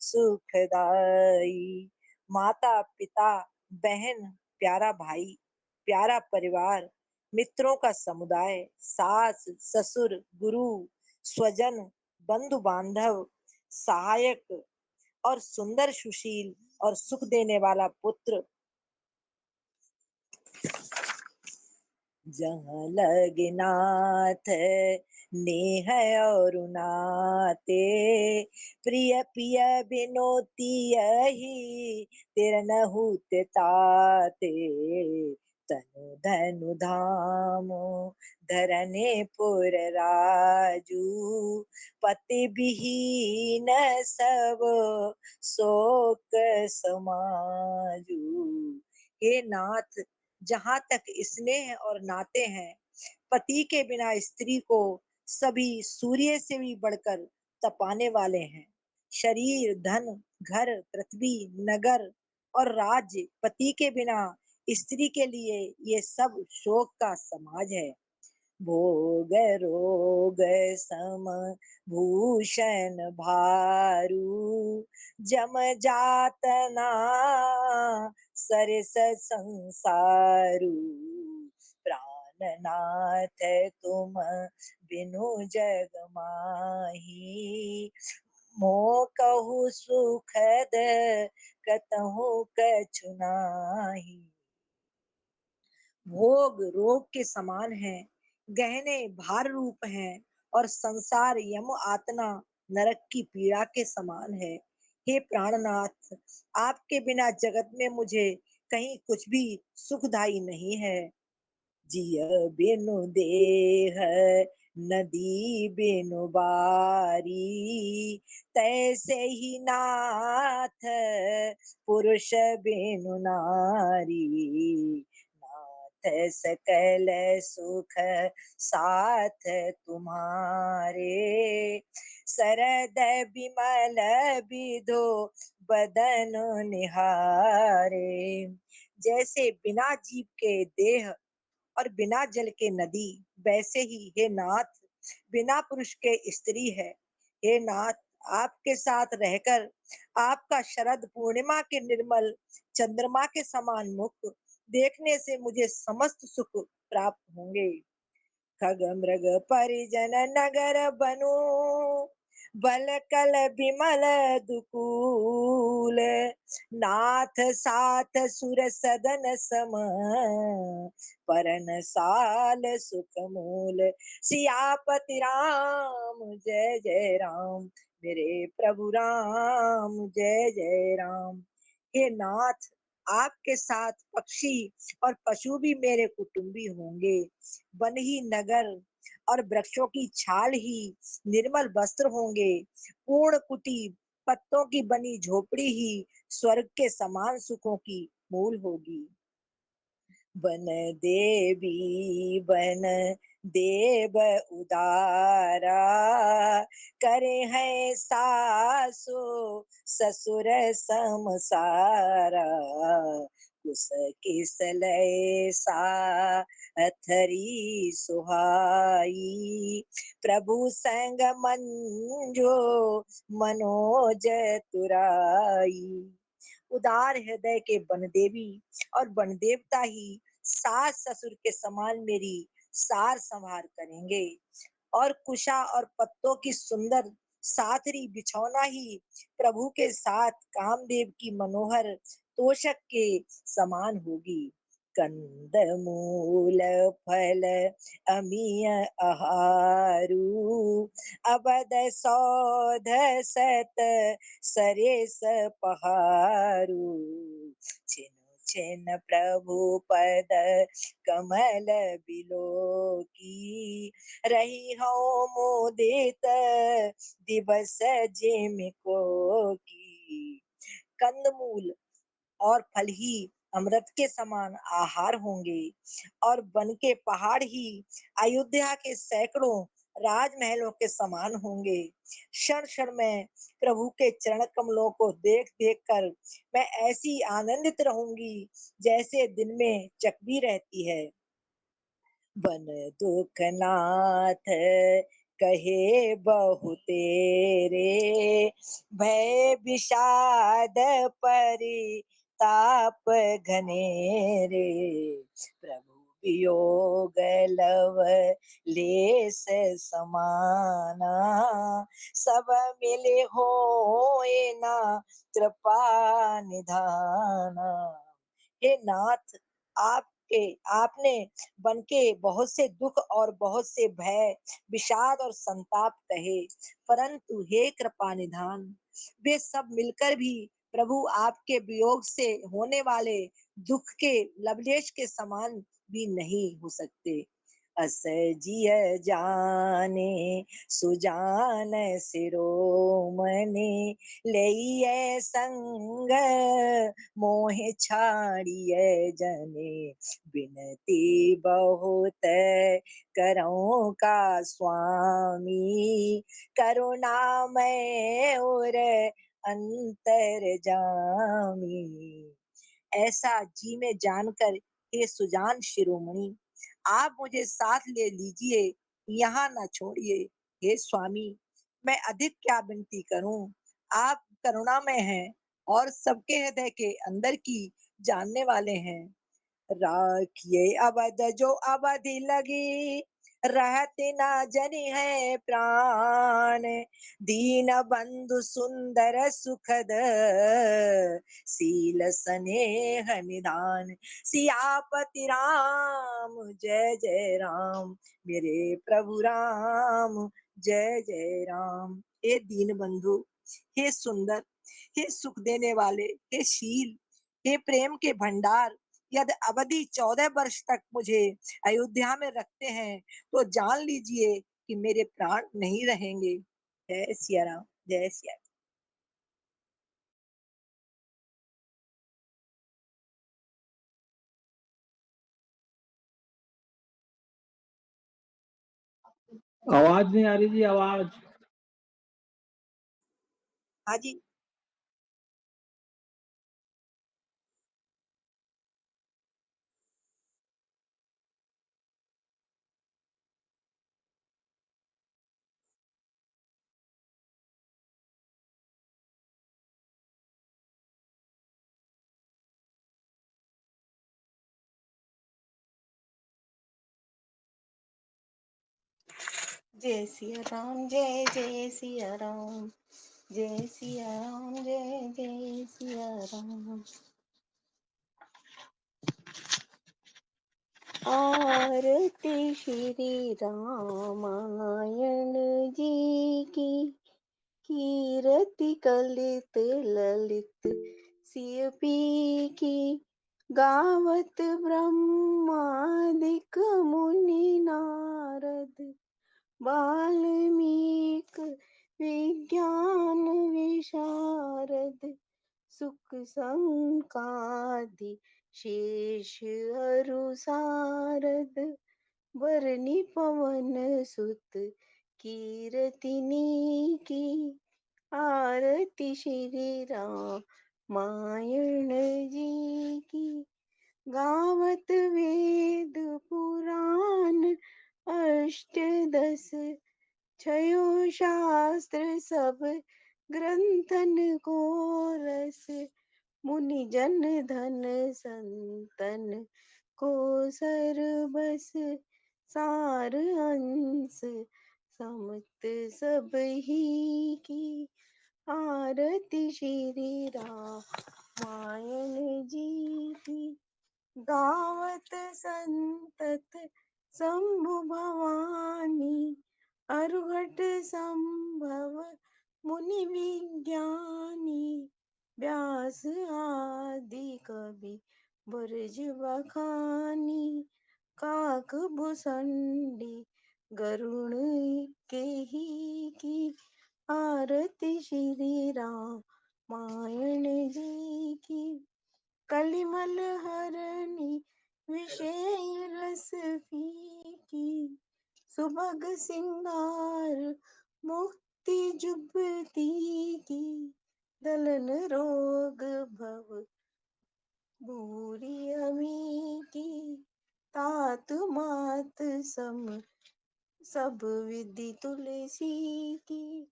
सुखदाई। माता पिता बहन प्यारा भाई, प्यारा परिवार, मित्रों का समुदाय, सास ससुर गुरु स्वजन बंधु बांधव सहायक और सुंदर सुशील और सुख देने वाला पुत्र। जहाँ लगे नाथ नेह और नाते, प्रिय प्रिय बिनोती यही तिरनहु ताते। तनु धनु धामो धरने पुर राजू, पति विहीन सब शोक समाजू। हे नाथ, जहाँ तक स्नेह और नाते हैं, पति के बिना स्त्री को सभी सूर्य से भी बढ़कर तपाने वाले हैं। शरीर, धन, घर, पृथ्वी, नगर और राज्य, पति के बिना स्त्री के लिए ये सब शोक का समाज है। भोग रोग सम भूषण भारू, जम जातना सरस संसारू। प्राणनाथ तुम बिनु जग माही, मोह कहु सुखद कतहु कछु नाही। भोग रोग के समान है, गहने भार रूप हैं, और संसार यम आतना नरक की पीड़ा के समान है। हे प्राणनाथ, आपके बिना जगत में मुझे कहीं कुछ भी सुखदाई नहीं है। जिय बिनु देह नदी बिनु बारी, तैसे ही नाथ पुरुष बिनु नारी। नाथ सकल सुख साथ तुम्हारे, सरद बिमल बिधो बदन निहारे। जैसे बिना जीव के देह और बिना जल के नदी, वैसे ही हे नाथ बिना पुरुष के स्त्री है। हे नाथ, आपके साथ रहकर आपका शरद पूर्णिमा के निर्मल चंद्रमा के समान मुख देखने से मुझे समस्त सुख प्राप्त होंगे। खग मृग परिजन नगर बनु, बल कल बिमल दुकूल। नाथ साथ सुर सदन सम, परन साल सुख मूल। सियापति राम जय जय राम, मेरे प्रभु राम जय जय राम। हे नाथ, आपके साथ पक्षी और पशु भी मेरे कुटुंबी होंगे। वन ही नगर और वृक्षों की छाल ही निर्मल वस्त्र होंगे। पूर्ण कुटी पत्तों की बनी झोपड़ी ही स्वर्ग के समान सुखों की मूल होगी। बन देवी बन देव उदारा, करे हैं सासु ससुर समसारा। कुस किस लय साथरी सुहाई, प्रभु संग मंजो मनोज तुराई। उदार हृदय के बनदेवी और बनदेवता ही सास ससुर के समान मेरी सार संभार करेंगे, और कुशा और पत्तों की सुंदर साथरी बिछौना ही प्रभु के साथ कामदेव की मनोहर तोषक के समान होगी। कंद मूल फल अमीय आहारू, अबद सौध सत सरेस पहारू। छिनु छिन प्रभु पद कमल बिलो की, रही हूँ मोदित दिवस जिमिको की। कंदमूल और फल ही अमृत के समान आहार होंगे, और वन के पहाड़ ही अयोध्या के सैकड़ों राजमहलों के समान होंगे। क्षण क्षण में प्रभु के चरण कमलों को देख देख कर मैं ऐसी आनंदित रहूंगी जैसे दिन में चकवी रहती है। बन दुख नाथ कहे बहु तेरे, भय विषाद परिताप घनेरे। प्रभु वियोग लव लेस समाना, सब मिले होए ना कृपा निधाना। हे नाथ, आपने बन के बहुत से दुख और बहुत से भय, विषाद और संताप कहे, परंतु हे कृपा निधान, वे सब मिलकर भी प्रभु आपके वियोग से होने वाले दुख के लवलेश के समान भी नहीं हो सकते। अस जिय जाने सुजान सिरोमणि लइयै संग मोह छाड़िए जने बिनती बहुत करऊं का स्वामी करुणामय और अंतर जामी। ऐसा जी में जानकर हे सुजान शिरोमणि आप मुझे साथ ले लीजिए, यहाँ न छोड़िए। हे स्वामी मैं अधिक क्या विनती करूं, आप करुणामय हैं और सबके हृदय के अंदर की जानने वाले हैं। राखिए अवध जो अवधि लगी, रहते न जनि है प्राण। दीन बंधु सुंदर सुखद, शील स्नेह निधान। सियापति राम जय जय राम, मेरे प्रभु राम जय जय राम। हे दीन बंधु, हे सुंदर, हे सुख देने वाले, हे शील, हे प्रेम के भंडार, यदि अवधि 14 वर्ष तक मुझे अयोध्या में रखते हैं तो जान लीजिए कि मेरे प्राण नहीं रहेंगे। जय सिया राम, जय सिया राम। आवाज नहीं आ रही जी, आवाज। हाँ जी। जय सिया राम, जय जय सिया राम, जय सिया राम, जय जय सिया राम। आरती श्री रामायण जी की, कीरति कलित ललित सियपी की। गावत ब्रह्मादिक मुनि नारद, वाल्मीक विज्ञान विशारद। सुख संकादि शेष अरु सारद, बरनी पवन सुत कीरतिनी की। आरती श्री रामायण जी की। गावत वेद पुराण अष्टदश, छयो शास्त्र सब ग्रंथन को रस। मुनि जन धन संतन को सरबस, सार अंश समत सब ही की। आरती श्री रामायण जी की। गावत संतत शंभु भवानी, अरुघट संभव मुनि विज्ञानी। व्यास आदि कवि बरज बखानी, काक भुसंडी गरुण के ही की। आरती श्री रामायण जी की। कलिमल हरणी विषय रस फीकी, सुभग सिंगार मुक्ति जुबती की। दलन रोग भव भूरि अमी की, तात मात सम सब विधि तुलसी की।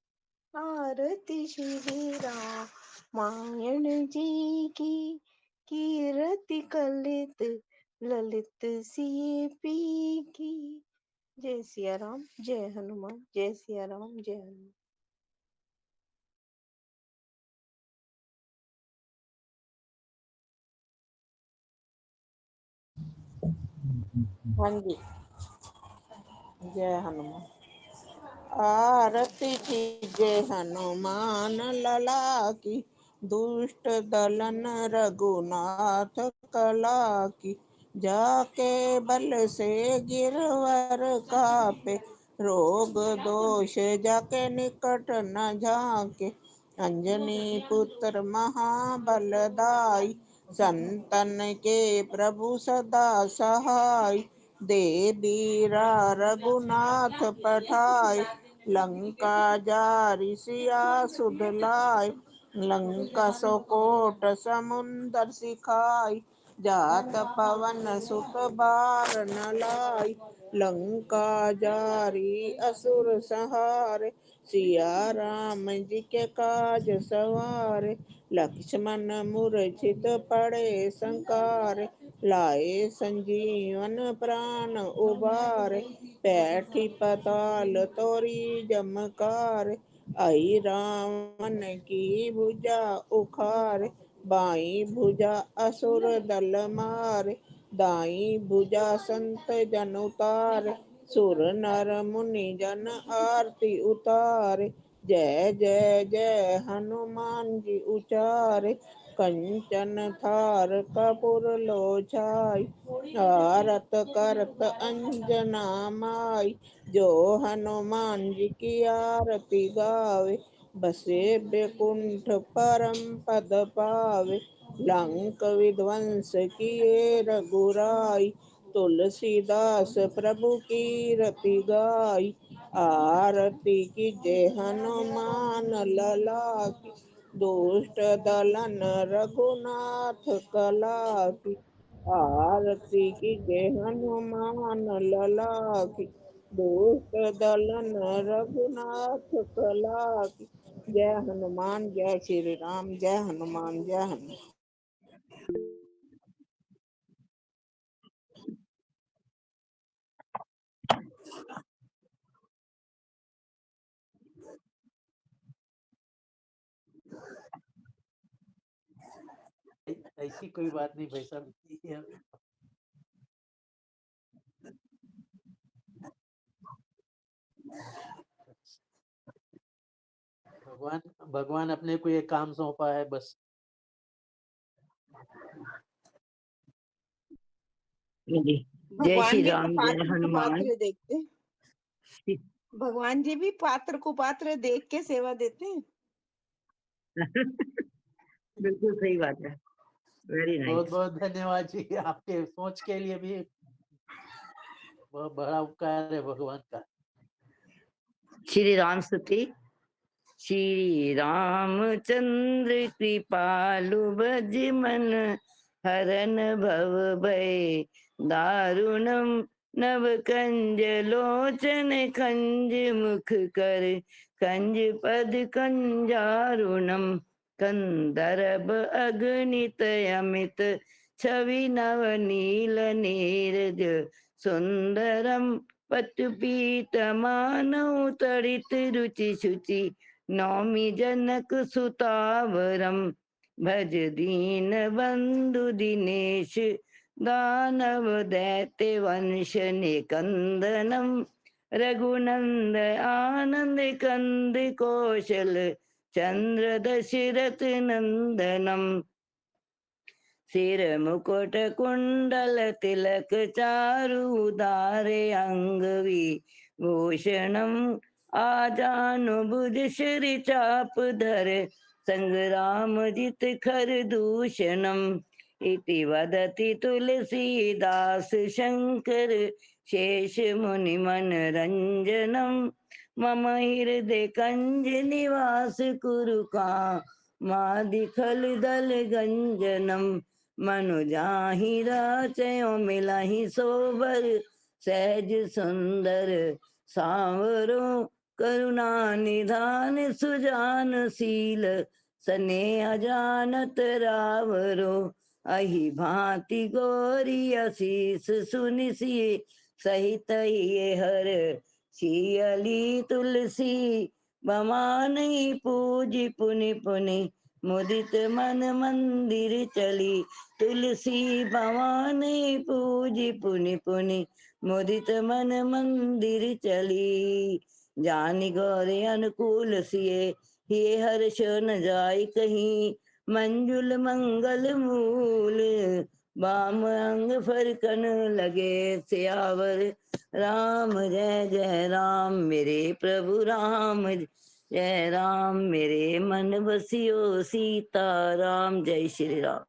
आरती श्री रामायण जी की। कीरति कलित ललित सीपी की। जय सिया राम, जय हनुमान, जय सिया राम, जय हनुमान। हाँ जी, जय हनुमान। आरती की जय हनुमान लला की, दुष्ट दलन रघुनाथ कला की, जाके बल से गिरवर कापे, रोग दोष जाके निकट न झाके, अंजनी पुत्र महाबलदाई, संतन के प्रभु सदा सहाय, दे बीरा रघुनाथ पठाय, लंका जारि सिया सुध लाय, लंका सोकोट समुंदर सिखाई, जात पवन सुत बार न लाई, लंका जारी असुर संहारे, सिया राम जी के काज सवारे, लक्ष्मण मूर्छित पड़े संकारे, लाए संजीवन प्राण उबारे, पैठी पताल तोरी जमकार, आई रावण की भुजा उखार, बाई भुजा असुर दल मार, दाई भुजा संत जन उतार, सुर नर मुनि जन आरती उतार, जय जय जय हनुमान जी उचारे, कंचन थार कपूर लोचाई, आरत करत अंजना माई, जो हनुमान जी की आरती गावे, बसे बैकुंठ परम पद पावे, लंक विध्वंस किए रघुराई, तुलसीदास प्रभु की रति गाई, आरती की जय हनुमान लला की, दुष्ट दलन रघुनाथ कला की, आरती की जय हनुमान लला की, दुष्ट दलन रघुनाथ कला की, जय हनुमान जय श्री राम, जय हनुमान जय हनुमान। ऐसी कोई बात नहीं भाई साहब। भगवान भगवान अपने को ये काम सौंपा है बस। जय भगवान श्री भी तो राम, जय पात्र को हनुमान। पात्र देखते, भगवान जी भी पात्र को पात्र देख के सेवा देते हैं। बिल्कुल सही बात है, वेरी बहुत नाइस। बहुत धन्यवाद जी, आपके सोच के लिए भी बहुत बड़ा उपकार है भगवान का। श्री राम स्तुति। श्री रामचंद्र कृपालु भज मन, हरन भव भय दारुणम, नव कंज लोचन कंज मुख कर, कंज पद कंजारुणम, कंदर्भ अगणित अमित, छवि नव नील नीरज सुंदरम, पटुपीत मानव तड़ित रुचि शुचि, नौमि जनक सुतावरम, भज दीन बंधु दिनेश, दानव दैत्य वंश निकंदनम, रघुनंद आनंद कंद कौशल, चंद्र दशरथ नंदनम, सिर मुकुट कुंडल तिलक चारु धारे, अंग विभूषणम आजानुभुज श्री चाप धर, संग्राम जित खर दूषणम, इति वदति तुलसीदास शंकर, शेष मुनि मन रंजनम, मम हृदय कंज निवास कुरु मादिखल दल गंजनम, मनु जाहि राचयो मिलाहि सोबर, सहज सुंदर सांवरो, करुणा निधान सुजान शील, स्नेह जानत रावरो, अहि भांति गौरी असीस सुनिसी, सहित ये हर सियली तुलसी, बमानई पूजी पुनि पुनि, मुदित मन मंदिर चली, तुलसी भवानी पूजी पुनि पुनि, मुदित मन मंदिर चली, जानि गौर अनुकूल सिए, ये हर्ष न जाय कहीं, मंजुल मंगल मूल, बाम अंग फरकन लगे सियावर। राम जय जय राम मेरे प्रभु राम, जय राम मेरे मन बसियो सीता राम। जय श्री राम।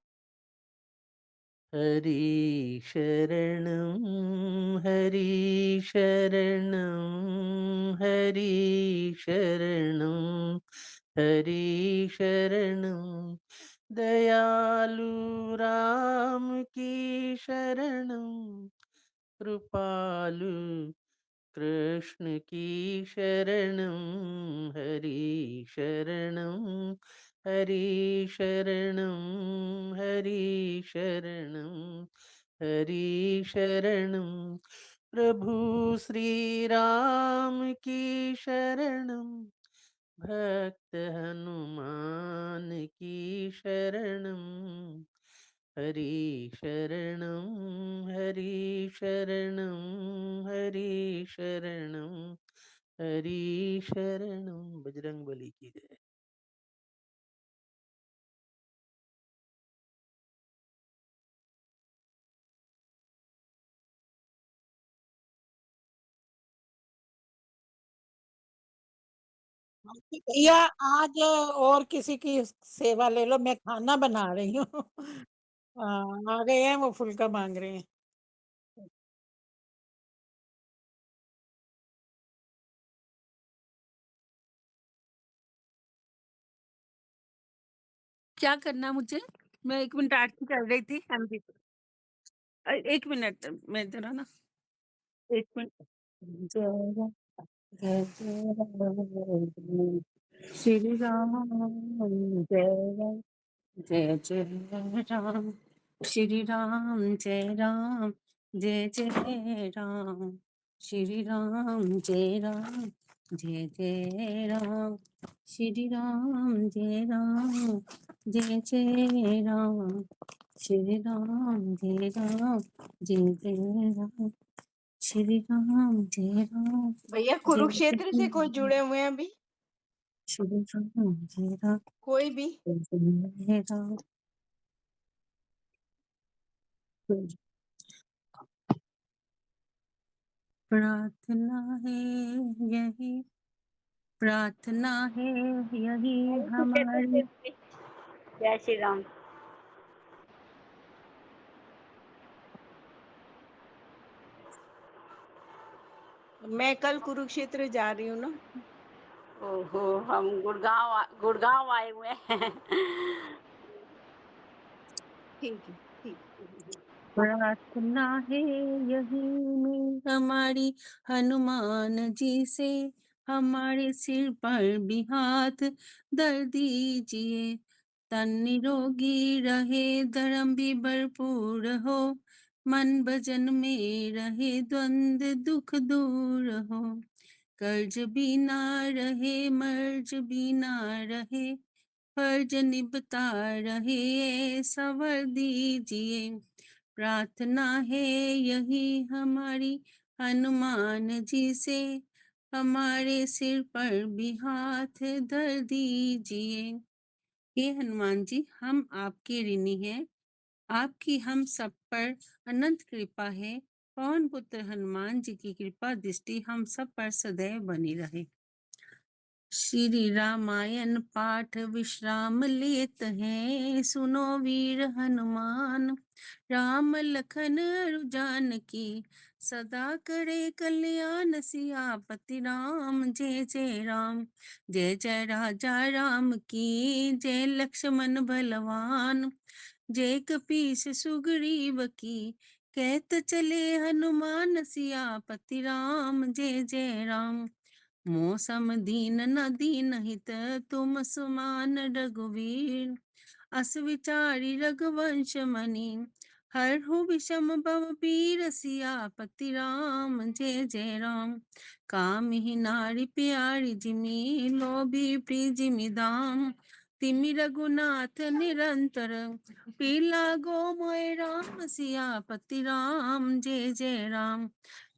हरि शरणं हरि शरणं हरि शरणं हरि शरणं, दयालु राम की शरणं, कृपालु कृष्ण की शरणं। हरि शरणं हरि शरणं हरि शरणं हरि शरणं, प्रभु श्री राम की शरणं, भक्त हनुमान की शरणं। हरि शरणं हरि शरणं हरि शरणं हरि शरणं। बजरंग बली की जय। भैया आज और किसी की सेवा ले लो, मैं खाना बना रही हूँ। हाँ, आ गए हैं, वो फुल्का मांग रहे हैं। क्या करना मुझे? मैं 1 मिनट आरती कर रही थी। हाँ जी। 1 मिनट मैं जरा ना 1 मिनट। जय जय जय राम, श्री राम जय राम, जय जय राम, श्री राम जय राम, जय जय राम, श्री राम जय राम, जय जय राम, श्री राम जय राम, जय जय राम, श्री राम जय राम, जय जय राम, श्री राम जय राम, भैया जय कुरुक्षेत्र से कोई जय जुड़े हुए हैं अभी? श्री राम जय राम, कोई भी? जय राम। प्रार्थना है यही, प्रार्थना है यही हमारी। जय श्री राम। मैं कल कुरुक्षेत्र जा रही हूँ ना। ओहो, हम गुड़गांव आए हुए हैं। ठीक है, ठीक। प्रार्थना है यही में हमारी हनुमान जी से, हमारे सिर पर भी हाथ धर दीजिए। तन निरोगी रहे, धर्म भी भरपूर हो, मन भजन में रहे, द्वंद्व दुख दूर हो। कर्ज भी ना रहे, मर्ज भी ना रहे, फर्ज निभता रहे, सवर दीजिए। प्रार्थना है यही हमारी हनुमान जी से, हमारे सिर पर भी हाथ धर दीजिए। हे हनुमान जी, हम आपके ऋणी हैं, आपकी हम सब पर अनंत कृपा है। पवन पुत्र हनुमान जी की कृपा दृष्टि हम सब पर सदैव बनी रहे। श्री रामायण पाठ विश्राम लेत हैं, सुनो वीर हनुमान। राम लखन अरुजान की, सदा करे कल्याण। सियापति राम जय जय राम, जय जय राजा राम की, जय लक्ष्मण बलवान, जय कपीस सुग्रीव की, कहत चले हनुमान। सियापति राम जय जय राम, मौसम दीन न दीन हित, तुम समान रघुवीर। अस विचारी रघुवंश मणि, हरहु विषम भव पीर। सियापति राम जय जय राम, कामिही नारी प्यारी जिमि, लोभी प्रिय जिमि दाम। तिमि रघुनाथ निरंतर, पीला गो मोय राम। सियापति राम जय जय राम,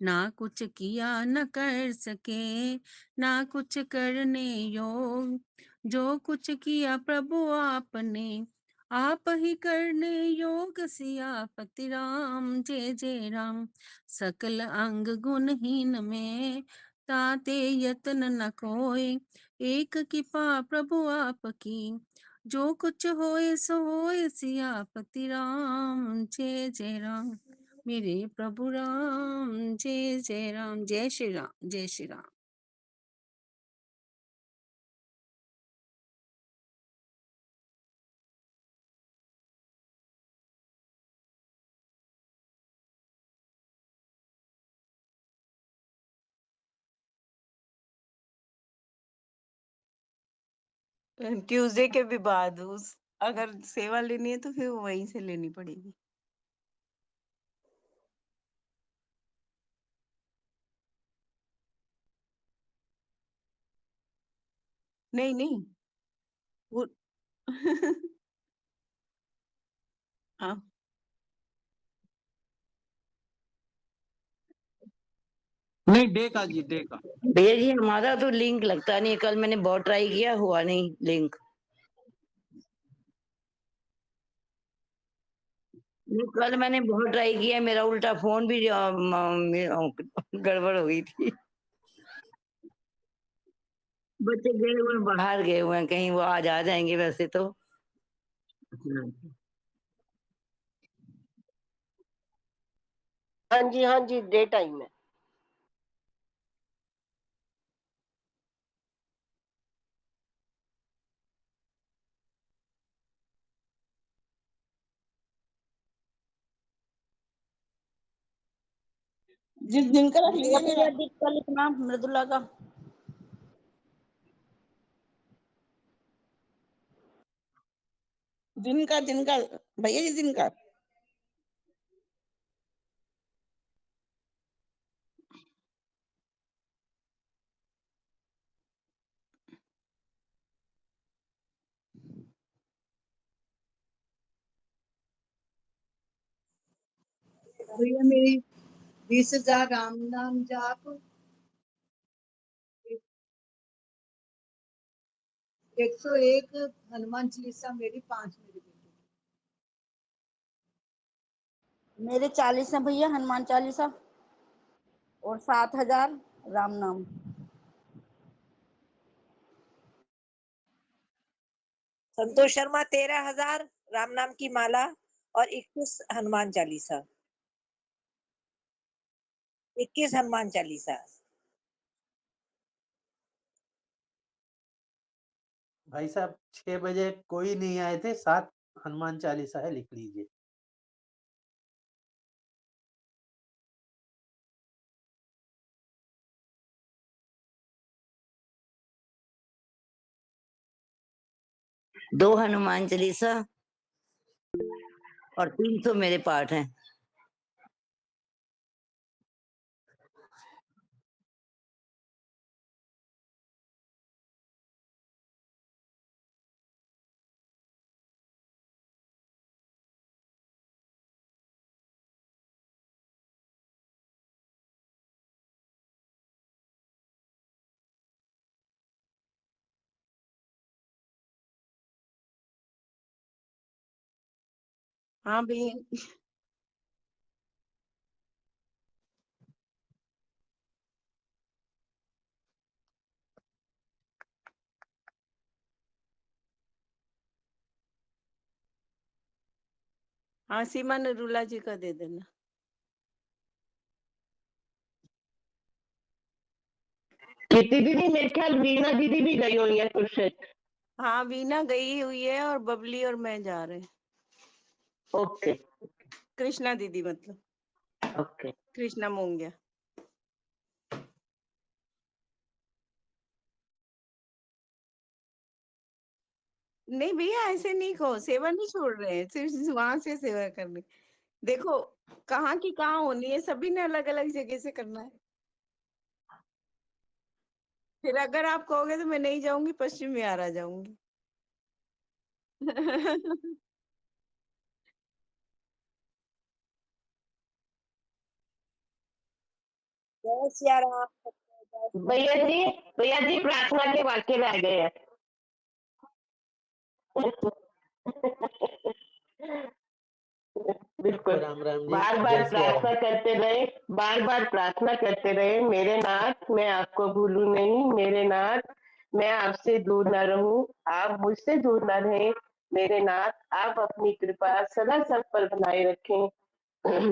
ना कुछ किया न कर सके, ना कुछ करने योग, जो कुछ किया प्रभु आपने, आप ही करने योग सियापति राम। जय जय राम। सकल अंग गुणहीन में, ताते यत्न न कोय। एक कृपा प्रभु आपकी, जो कुछ होए सो होए सियापति राम। जय जय राम मेरे प्रभु राम। जय जय राम। जय श्री राम। जय श्री राम। ट्यूसडे के भी बाद उस अगर सेवा लेनी है तो फिर वहीं से लेनी पड़ेगी। नहीं नहीं वो हाँ नहीं, डे का जी, डे का। भैया जी हमारा तो लिंक लगता नहीं है, कल मैंने बहुत ट्राई किया, हुआ नहीं लिंक। कल मैंने बहुत ट्राई किया, मेरा उल्टा फोन भी गड़बड़ हो गई थी। बच्चे गए हुए हैं, बाहर गए हुए हैं कहीं, वो आज आ जाएंगे वैसे तो। हाँ जी डे टाइम है। जिस दिन का रख भैया लीजिए भैया दीप का लिखना मृदुला का। दिन का भैया जी दिन का। भैया मेरी 20,000 राम नाम जाप, 101 हनुमान चालीसा, मेरी 5 मेरे बेटे। मेरे 40 है भैया हनुमान चालीसा, और 7,000 राम नाम। संतोष शर्मा 13,000 राम नाम की माला और 21 हनुमान चालीसा। 21 हनुमान चालीसा। भाई साहब 6 बजे कोई नहीं आए थे, 7 हनुमान चालीसा है, लिख लीजिए। दो हनुमान चालीसा और 300 मेरे पाठ हैं। हाँ भैया हाँ सीमा नरूला जी का दे देना। कीर्ति दीदी मेरे ख्याल वीणा दीदी भी गई हुई है कुरुक्षेत्र। हाँ वीना गई हुई है और बबली और मैं जा रहे हैं। ओके कृष्णा दीदी मतलब ओके। कृष्णा मोंगिया। नहीं भैया ऐसे नहीं कहो, सेवा नहीं छोड़ रहे हैं, सिर्फ वहां से सेवा करनी। देखो कहाँ की कहाँ होनी है, सभी ने अलग अलग जगह से करना है। फिर अगर आप कहोगे तो मैं नहीं जाऊंगी, पश्चिम बिहार आ जाऊंगी। जय सिया राम। भैया जी प्रार्थना के वाक्य रह गए हैं। बिल्कुल राम राम जी, बार बार जय सिया राम। प्रार्थना करते रहे, बार बार प्रार्थना करते रहे, मेरे नाथ मैं आपको भूलूं नहीं, मेरे नाथ मैं आपसे दूर न रहूं, आप मुझसे दूर न रहें, मेरे नाथ आप अपनी कृपा सदा सब पर बनाए रखें।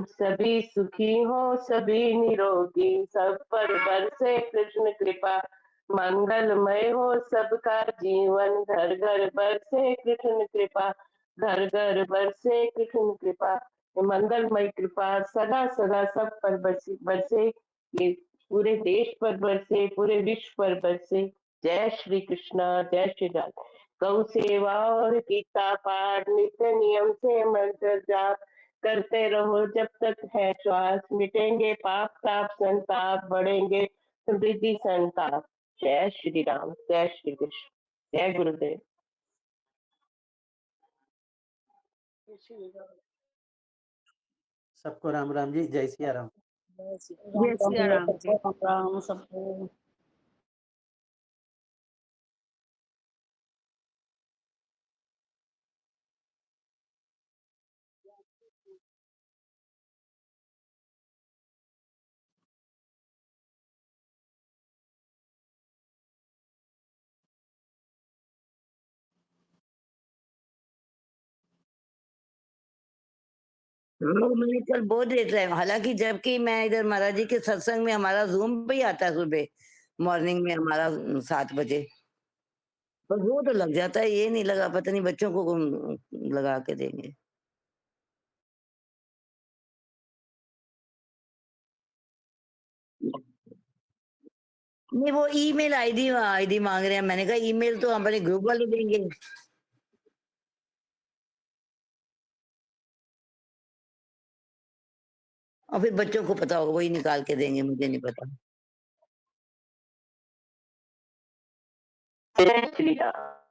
सभी सुखी हो सभी निरोगी, सब पर बरसे कृष्ण कृपा, मंगलमय हो सबका जीवन, घर घर बरसे कृष्ण कृपा, घर घर बरसे कृष्ण कृपा, ये मंगलमय कृपा सदा सदा सब पर बरसे बरसे, ये पूरे देश पर बरसे, पूरे विश्व पर बरसे। जय श्री कृष्णा, जय श्री राम। गौ सेवा और गीता पाठ नित्य नियम से मंत्र जाप करते रहो जब तक है श्वास, मिटेंगे पाप ताप संताप, बढ़ेंगे समृद्धि संताप। जय श्री राम, जय श्री कृष्ण, जय गुरुदेव। सबको राम राम जी, जय सिया राम। जय सिया राम जी। राम राम सबको। लोग मैंने कल बहुत देख रहे हैं, हालांकि जबकि मैं इधर महाराज जी के सत्संग में हमारा जूम पे ही आता है सुबह मॉर्निंग में हमारा 7 बजे, पर वो तो लग जाता है, ये नहीं लगा, पता नहीं बच्चों को कौन लगा के देंगे। नहीं वो ईमेल आईडी मांग रहे हैं, मैंने कहा ईमेल तो हमारे ग्रुप वाले देंगे। और फिर बच्चों को पता होगा, वही निकाल के देंगे, मुझे नहीं पता। जय श्री राम।